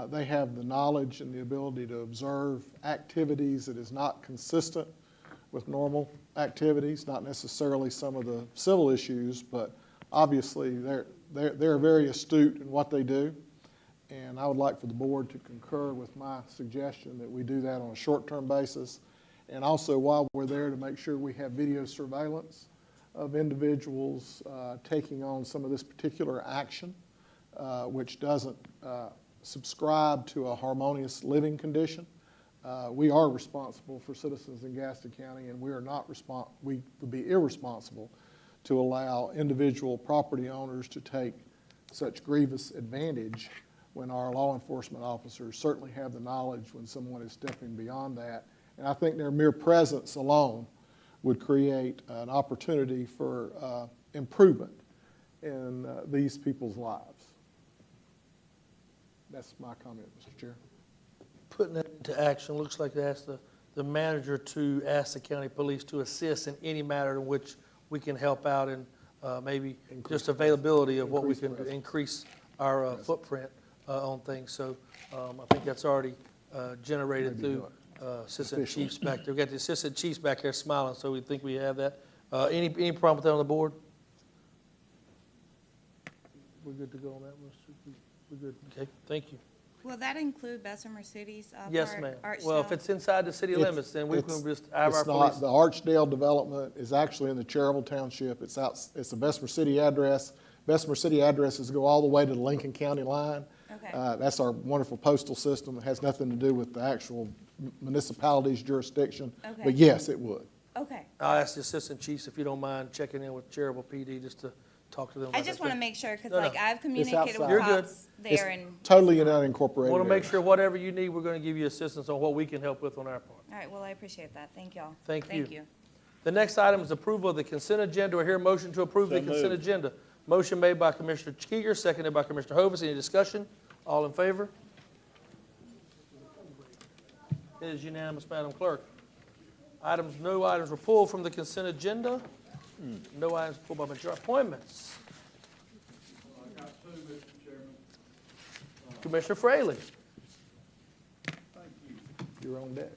They have the knowledge and the ability to observe activities that is not consistent with normal activities, not necessarily some of the civil issues, but obviously they're very astute in what they do. And I would like for the board to concur with my suggestion that we do that on a short-term basis. And also, while we're there, to make sure we have video surveillance of individuals taking on some of this particular action, which doesn't subscribe to a harmonious living condition. We are responsible for citizens in Gaston County, and we would be irresponsible to allow individual property owners to take such grievous advantage when our law enforcement officers certainly have the knowledge when someone is stepping beyond that. And I think their mere presence alone would create an opportunity for improvement in these people's lives. That's my comment, Mr. Chair. Putting that into action, looks like they asked the manager to ask the county police to assist in any matter in which we can help out, and maybe just availability of what we can increase our footprint on things. So I think that's already generated through assistant chiefs back there. We've got the assistant chiefs back there smiling, so we think we have that. Any problem with that on the board? We're good to go on that one. We're good. Okay, thank you. Will that include Bessemer City's Yes, part, ma'am. Archdale? Well, if it's inside the city limits, then we can just have our It's not. police. The Archdale development is actually in the Cherryville Township. It's a Bessemer City address. Bessemer City addresses go all the way to the Lincoln County line. Okay. That's our wonderful postal system. It has nothing to do with the actual municipality's jurisdiction. Okay. But yes, it would. Okay. I'll ask the assistant chiefs if you don't mind checking in with Cherryville PD just to talk to them about I just that. want to make sure, because No, no. like I've It's communicated with outside. You're good. cops It's there and, totally an unincorporated Want to make area. sure whatever you need, we're going to give you assistance on what we can help with on our part. all right, well, I appreciate that. Thank y'all. Thank you. Thank you. The next item is approval of the consent agenda. Do I hear a motion to approve the consent agenda? Motion made by Commissioner Krieger, seconded by Commissioner Hovis. Any discussion? All in favor? It is unanimous, Madam Clerk. No items were pulled from the consent agenda. No items pulled by majority. Appointments. I got two, Mr. Chairman. Commissioner Fraley. Thank you. You're on deck.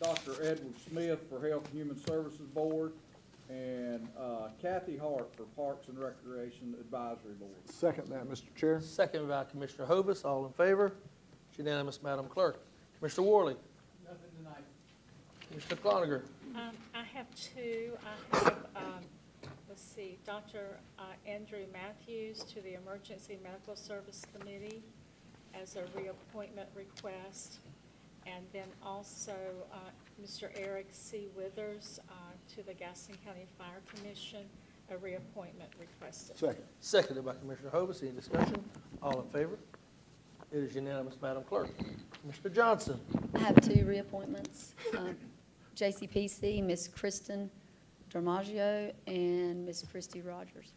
Dr. Edward Smith for Health and Human Services Board, and Kathy Hart for Parks and Recreation Advisory Board. Second that, Mr. Chair. Seconded by Commissioner Hovis. All in favor? It's unanimous, Madam Clerk. Commissioner Worley. Nothing tonight. Commissioner Cloninger. I have two. I have, let's see, Dr. Andrew Matthews to the Emergency Medical Service Committee as a reappointment request. And then also Mr. Eric C. Withers to the Gaston County Fire Commission, a reappointment requested. Second. Seconded by Commissioner Hovis. Any discussion? All in favor? It is unanimous, Madam Clerk. Commissioner Johnson. I have two reappointments. JCPC, Ms. Kristen Dermaggio and Ms. Christy Rogers.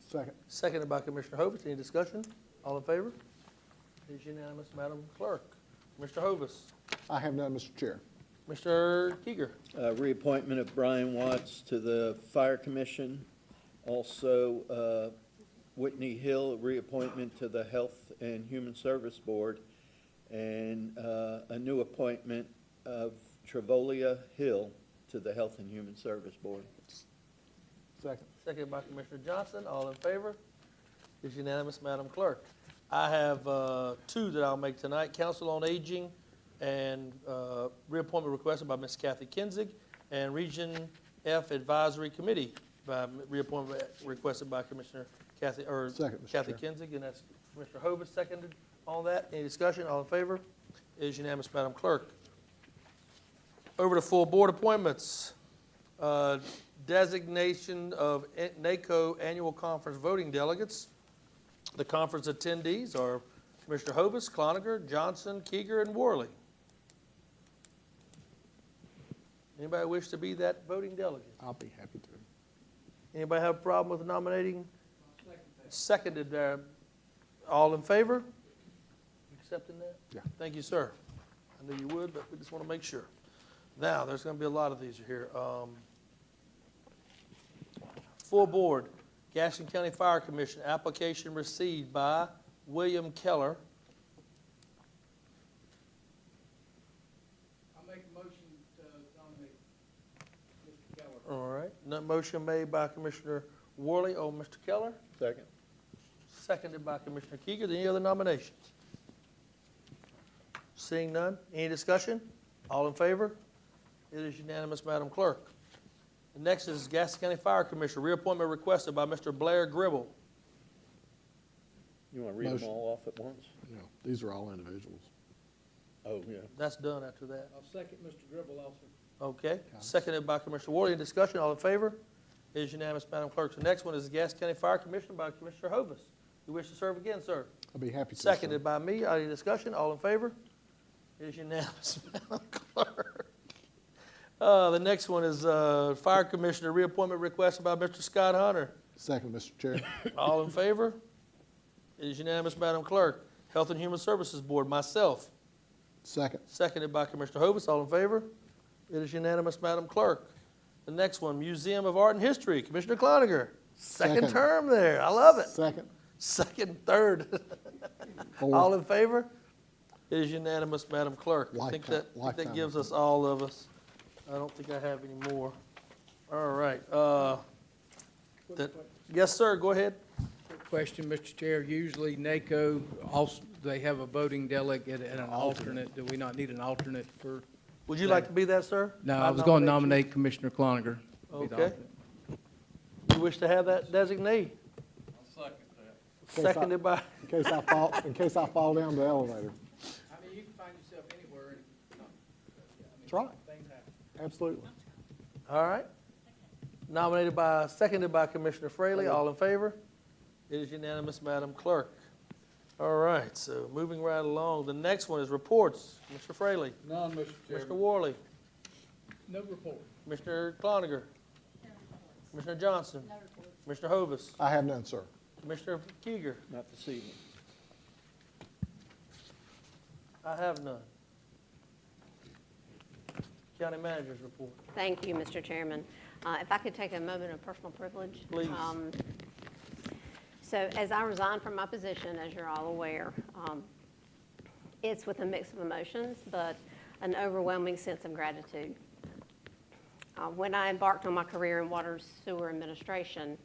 Second. Seconded by Commissioner Hovis. Any discussion? All in favor? It is unanimous, Madam Clerk. Mr. Hovis. I have none, Mr. Chair. Mr. Krieger. Reappointment of Brian Watts to the Fire Commission. Also, Whitney Hill, reappointment to the Health and Human Service Board. And a new appointment of Trevolia Hill to the Health and Human Service Board. Second. Seconded by Commissioner Johnson. All in favor? It is unanimous, Madam Clerk. I have two that I'll make tonight. Council on Aging and reappointment requested by Ms. Kathy Kinzig, and Region F Advisory Committee by reappointment requested by Commissioner Kathy Second, Mr. Kathy Chair. Kinzig, and that's Commissioner Hovis seconded. on that? Any discussion? All in favor? It is unanimous, Madam Clerk. Over to full board appointments. Designation of NACO Annual Conference voting delegates. The conference attendees are Commissioner Hovis, Cloninger, Johnson, Keeger, and Worley. Anybody wish to be that voting delegate? I'll be happy to. Anybody have a problem with nominating? Seconded there. All in favor? Accepting that? Yeah. Thank you, sir. I knew you would, but we just want to make sure. Now, there's going to be a lot of these here. Full board, Gaston County Fire Commission, application received by William Keller. I'll make a motion to nominate Mr. Keller. All right. No motion made by Commissioner Worley. Oh, Mr. Keller. Second. Seconded by Commissioner Keeger. Any other nominations? Seeing none. Any discussion? All in favor? It is unanimous, Madam Clerk. The next is Gaston County Fire Commissioner, reappointment requested by Mr. Blair Gribble. You want to read Motion. them all off at once? No, these are all individuals. Oh, yeah. That's done after that. I'll second Mr. Gribble also. Okay. Seconded by Commissioner Worley. Any discussion? All in favor? It is unanimous, Madam Clerk. The next one is the Gaston County Fire Commission by Commissioner Hovis. You wish to serve again, sir? I'll be happy to. sir. Seconded by me. Any discussion? All in favor? It is unanimous, Madam Clerk. The next one is Fire Commissioner, reappointment requested by Mr. Scott Hunter. Second, Mr. Chair. All in favor? It is unanimous, Madam Clerk. Health and Human Services Board, myself. Second. Seconded by Commissioner Hovis. All in favor? It is unanimous, Madam Clerk. The next one, Museum of Art and History, Commissioner Cloninger. Second Second. term there. I love it. Second. Second, third. Fourth. All in favor? It is unanimous, Madam Clerk. I think that Lifetime gives us all of us. I don't think I have any more. All right. Yes, sir, go ahead. Quick question, Mr. Chair. Usually NACO, also, they have a voting delegate and an alternate. Do we not need an alternate for? Would you like to be that, sir? No, I was going to nominate Commissioner Cloninger. to be the Okay. alternate. You wish to have that designee? I'll second that. Seconded by, In case I fall down the elevator. I mean, you can find yourself anywhere. That's right. Things happen. Absolutely. all right. Seconded by Commissioner Fraley. All in favor? It is unanimous, Madam Clerk. All right, so moving right along. The next one is reports. Mr. Fraley. None, Mr. Mr. Chairman. Worley. No report. Commissioner Cloninger. Commissioner Johnson. Commissioner Hovis. I have none, sir. Commissioner Keeger. Not this evening. I have none. County Manager's report. Thank you, Mr. Chairman. If I could take a moment of personal privilege. Please. So as I resign from my position, as you're all aware, it's with a mix of emotions, but an overwhelming sense of gratitude. When I embarked on my career in water sewer administration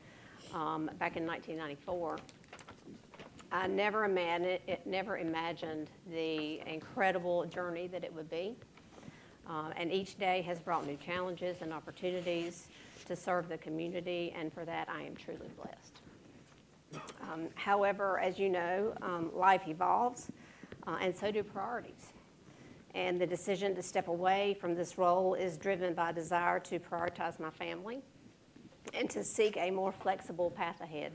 back in 1994, I never imagined the incredible journey that it would be. And each day has brought new challenges and opportunities to serve the community, and for that I am truly blessed. However, as you know, life evolves, and so do priorities. And the decision to step away from this role is driven by a desire to prioritize my family and to seek a more flexible path ahead.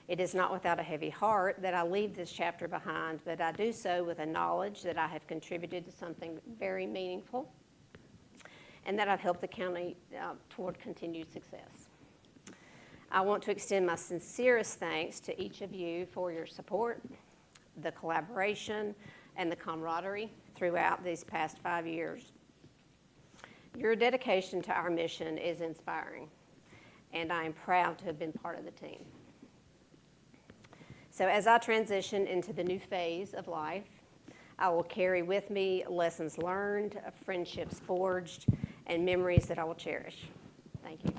It is not without a heavy heart that I leave this chapter behind, but I do so with a knowledge that I have contributed to something very meaningful and that I've helped the county toward continued success. I want to extend my sincerest thanks to each of you for your support, the collaboration, and the camaraderie throughout these past 5 years. Your dedication to our mission is inspiring, and I am proud to have been part of the team. So as I transition into the new phase of life, I will carry with me lessons learned, friendships forged, and memories that I will cherish. Thank you.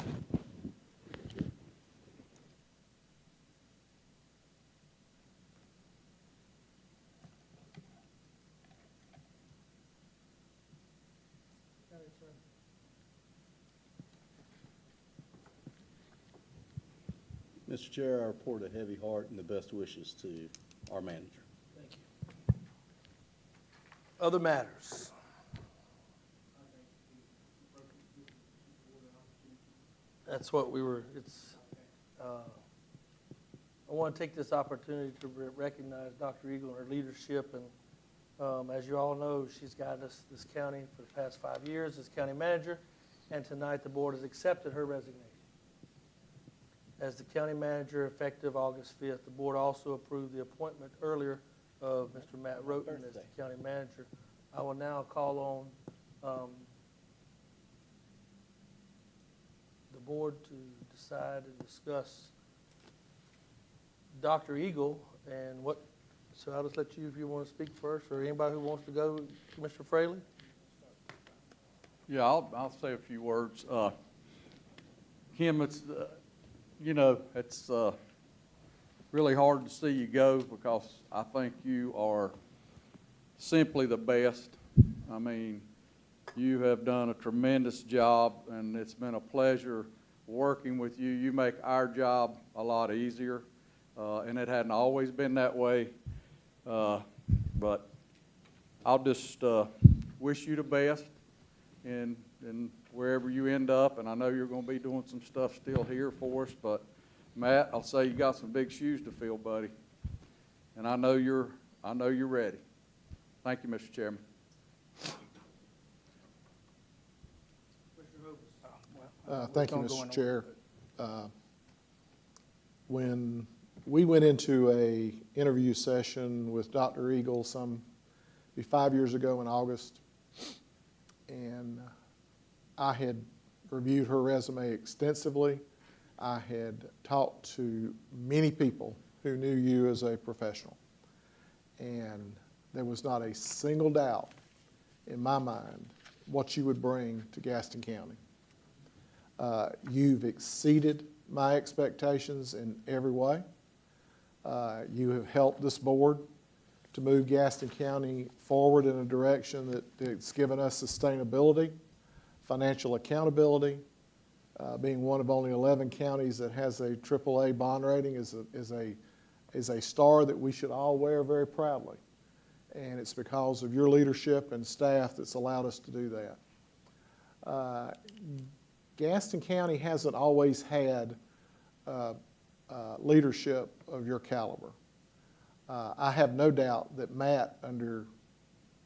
Mr. Chair, I report a heavy heart and the best wishes to our manager. Thank you. Other matters? That's what we were, I want to take this opportunity to recognize Dr. Eagle and her leadership. And as you all know, she's guided us, this county, for the past 5 years as county manager. And tonight, the board has accepted her resignation. As the county manager, effective August 5th, the board also approved the appointment earlier of Mr. Matt Roten as the county manager. I will now call on the board to decide and discuss Dr. Eagle and what, so I'll just let you, if you want to speak first, or anybody who wants to go, Commissioner Fraley? Yeah, I'll say a few words. Kim, it's, you know, it's really hard to see you go because I think you are simply the best. I mean, you have done a tremendous job, and it's been a pleasure working with you. You make our job a lot easier, and it hadn't always been that way. But I'll just wish you the best in wherever you end up, and I know you're going to be doing some stuff still here for us. But Matt, I'll say you got some big shoes to fill, buddy, and I know you're ready. Thank you, Mr. Chairman. Thank you, Mr. Chair. When we went into a interview session with Dr. Eagle maybe 5 years ago in August, and I had reviewed her resume extensively. I had talked to many people who knew you as a professional, and there was not a single doubt in my mind what you would bring to Gaston County. You've exceeded my expectations in every way. You have helped this board to move Gaston County forward in a direction that's given us sustainability, financial accountability. Being one of only 11 counties that has a AAA bond rating is a star that we should all wear very proudly. And it's because of your leadership and staff that's allowed us to do that. Gaston County hasn't always had leadership of your caliber. I have no doubt that Matt, under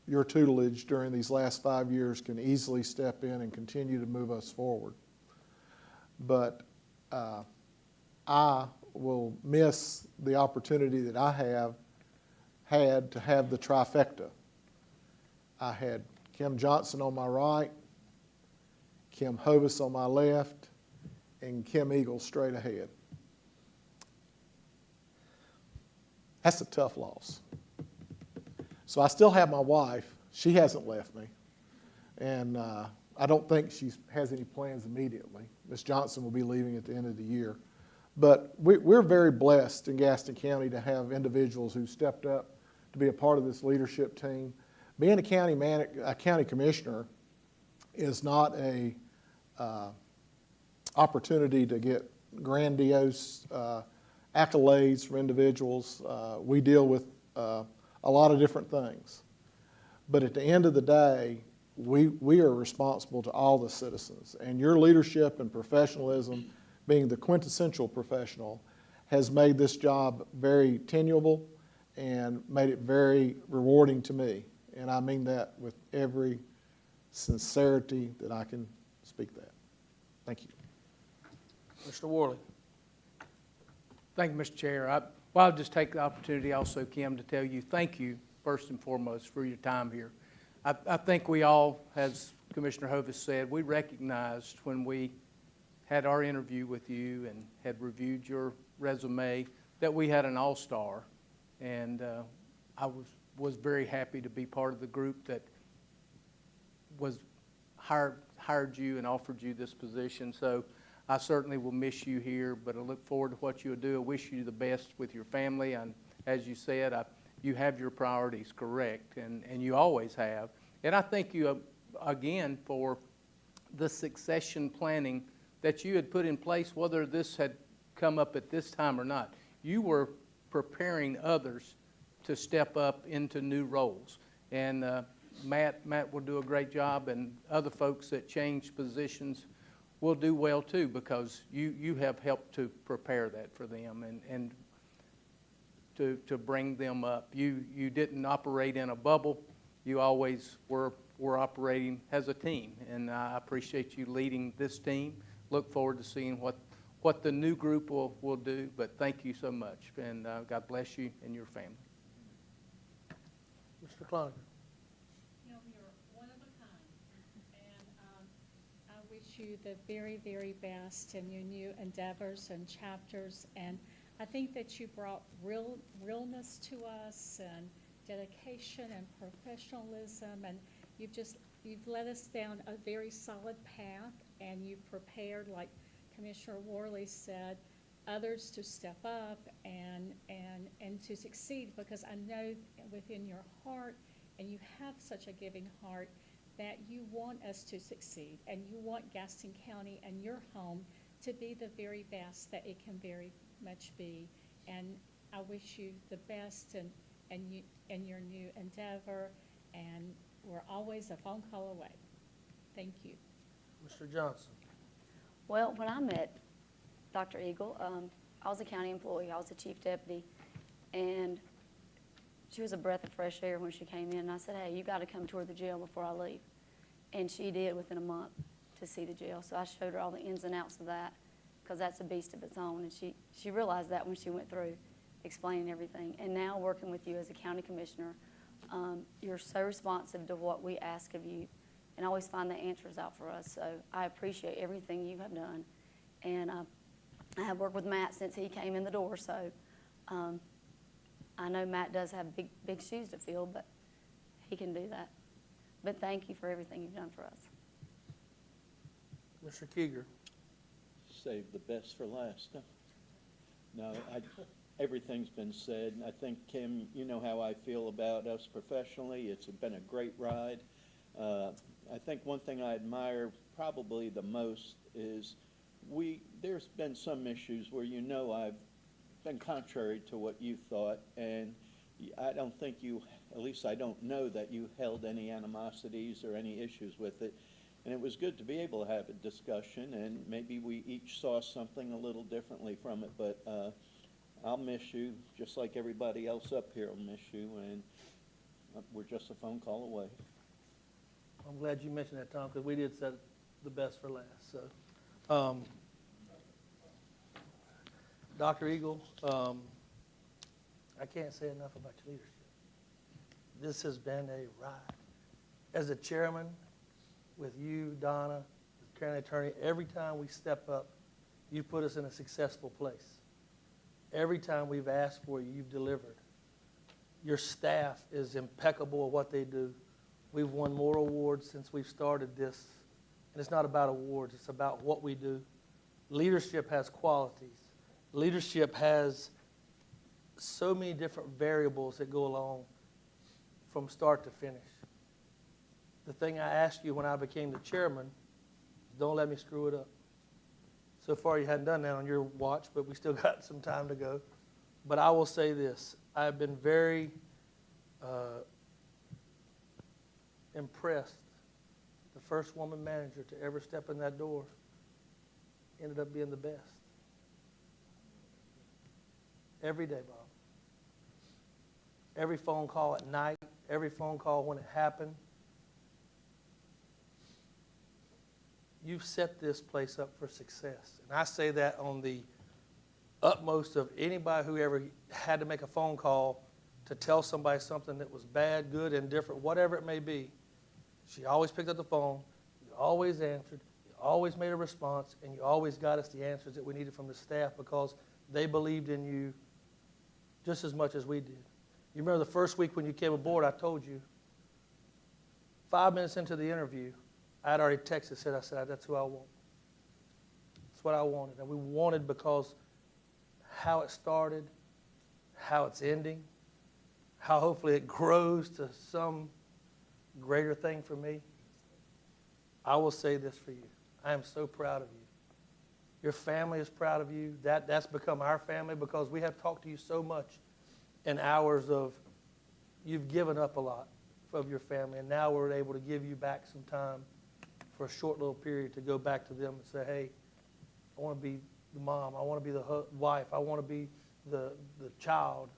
your tutelage during these last 5 years, can easily step in and continue to move us forward. But I will miss the opportunity that I have had to have the trifecta. I had Kim Johnson on my right, Kim Hovis on my left, and Kim Eagle straight ahead. That's a tough loss. So I still have my wife. She hasn't left me. And I don't think she has any plans immediately. Ms. Johnson will be leaving at the end of the year. But we're very blessed in Gaston County to have individuals who stepped up to be a part of this leadership team. Being a county commissioner is not a opportunity to get grandiose accolades from individuals. We deal with a lot of different things. But at the end of the day, we are responsible to all the citizens. And your leadership and professionalism, being the quintessential professional, has made this job very tenuable and made it very rewarding to me. And I mean that with every sincerity that I can speak that. Thank you. Mr. Worley. Thank you, Mr. Chair. I'll just take the opportunity also, Kim, to tell you thank you, first and foremost, for your time here. I think we all, as Commissioner Hovis said, we recognized when we had our interview with you and had reviewed your resume that we had an all-star. And I was very happy to be part of the group that was hired you and offered you this position. So I certainly will miss you here, but I look forward to what you'll do. I wish you the best with your family. And as you said, you have your priorities correct, and you always have. And I thank you again for the succession planning that you had put in place, whether this had come up at this time or not. You were preparing others to step up into new roles. And Matt will do a great job, and other folks that change positions will do well too, because you have helped to prepare that for them and to bring them up. You didn't operate in a bubble. You always were operating as a team, and I appreciate you leading this team. Look forward to seeing what the new group will do, but thank you so much, and God bless you and your family. Mr. Cloninger. You're one of a kind, and I wish you the very, very best in your new endeavors and chapters, and I think that you brought realness to us and dedication and professionalism, and you've led us down a very solid path, and you've prepared, like Commissioner Worley said, others to step up and to succeed, because I know within your heart, and you have such a giving heart, that you want us to succeed, and you want Gaston County and your home to be the very best that it can very much be. And I wish you the best in your new endeavor, and we're always a phone call away. Thank you. Mr. Johnson. Well, when I met Dr. Eagle, I was a county employee. I was the chief deputy, and she was a breath of fresh air when she came in. And I said, hey, you got to come tour the jail before I leave. And she did within a month to see the jail. So I showed her all the ins and outs of that, because that's a beast of its own. And she realized that when she went through explaining everything. And now working with you as a county commissioner, you're so responsive to what we ask of you and always find the answers out for us. So I appreciate everything you have done. And I have worked with Matt since he came in the door, so I know Matt does have big shoes to fill, but he can do that. But thank you for everything you've done for us. Mr. Keeger. Save the best for last. Huh? No, everything's been said. I think, Kim, you know how I feel about us professionally. It's been a great ride. I think one thing I admire probably the most is there's been some issues where I've been contrary to what you thought, and I don't think at least I don't know that you held any animosities or any issues with it. And it was good to be able to have a discussion, and maybe we each saw something a little differently from it, but I'll miss you, just like everybody else up here will miss you, and we're just a phone call away. I'm glad you mentioned that, Tom, because we did set the best for last. So, Dr. Eagle, I can't say enough about your leadership. This has been a ride. As a chairman, with you, Donna, the county attorney, every time we step up, you put us in a successful place. Every time we've asked for you, you've delivered. Your staff is impeccable at what they do. We've won more awards since we've started this. And it's not about awards, it's about what we do. Leadership has qualities. Leadership has so many different variables that go along from start to finish. The thing I asked you when I became the chairman, don't let me screw it up. So far you hadn't done that on your watch, but we still got some time to go. But I will say this, I've been very impressed. The first woman manager to ever step in that door ended up being the best. Every day, Bob. Every phone call at night, every phone call when it happened. You've set this place up for success. And I say that on the utmost of anybody who ever had to make a phone call to tell somebody something that was bad, good, indifferent, whatever it may be. She always picked up the phone, you always answered, you always made a response, and you always got us the answers that we needed from the staff because they believed in you just as much as we did. You remember the first week when you came aboard, I told you, 5 minutes into the interview, I had already texted, I said, that's who I want. That's what I wanted. And we wanted because how it started, how it's ending, how hopefully it grows to some greater thing for me. I will say this for you. I am so proud of you. Your family is proud of you. That's become our family because we have talked to you so much in hours of you've given up a lot of your family, and now we're able to give you back some time for a short little period to go back to them and say, hey, I want to be the mom, I want to be the wife, I want to be the child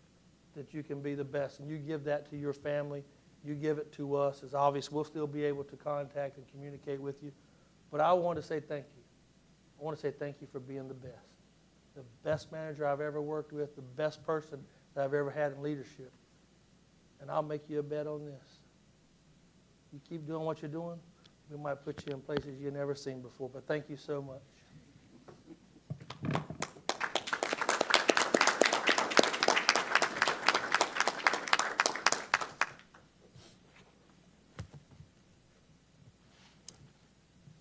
that you can be the best. And you give that to your family, you give it to us. It's obvious we'll still be able to contact and communicate with you. But I want to say thank you. I want to say thank you for being the best manager I've ever worked with, the best person that I've ever had in leadership. And I'll make you a bet on this. You keep doing what you're doing, we might put you in places you've never seen before. But thank you so much.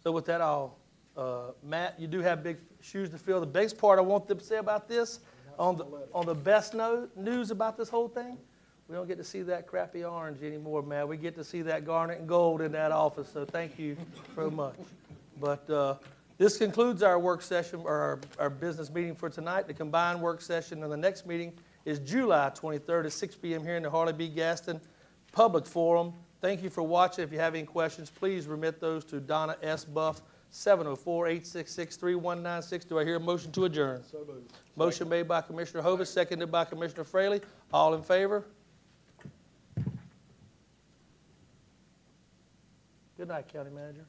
So with that, Matt, you do have big shoes to fill. The biggest part I want them to say about this, on the best news about this whole thing, we don't get to see that crappy orange anymore, Matt. We get to see that garnet and gold in that office, so thank you very much. But this concludes our work session, or our business meeting for tonight. The combined work session and the next meeting is July 23rd at 6 p.m. here in the Harley B. Gaston Public Forum. Thank you for watching. If you have any questions, please remit those to Donna S. Buff, 704-866-3196. Do I hear a motion to adjourn? So moved. Motion made by Commissioner Hovis, seconded by Commissioner Fraley. All in favor? Good night, County Manager.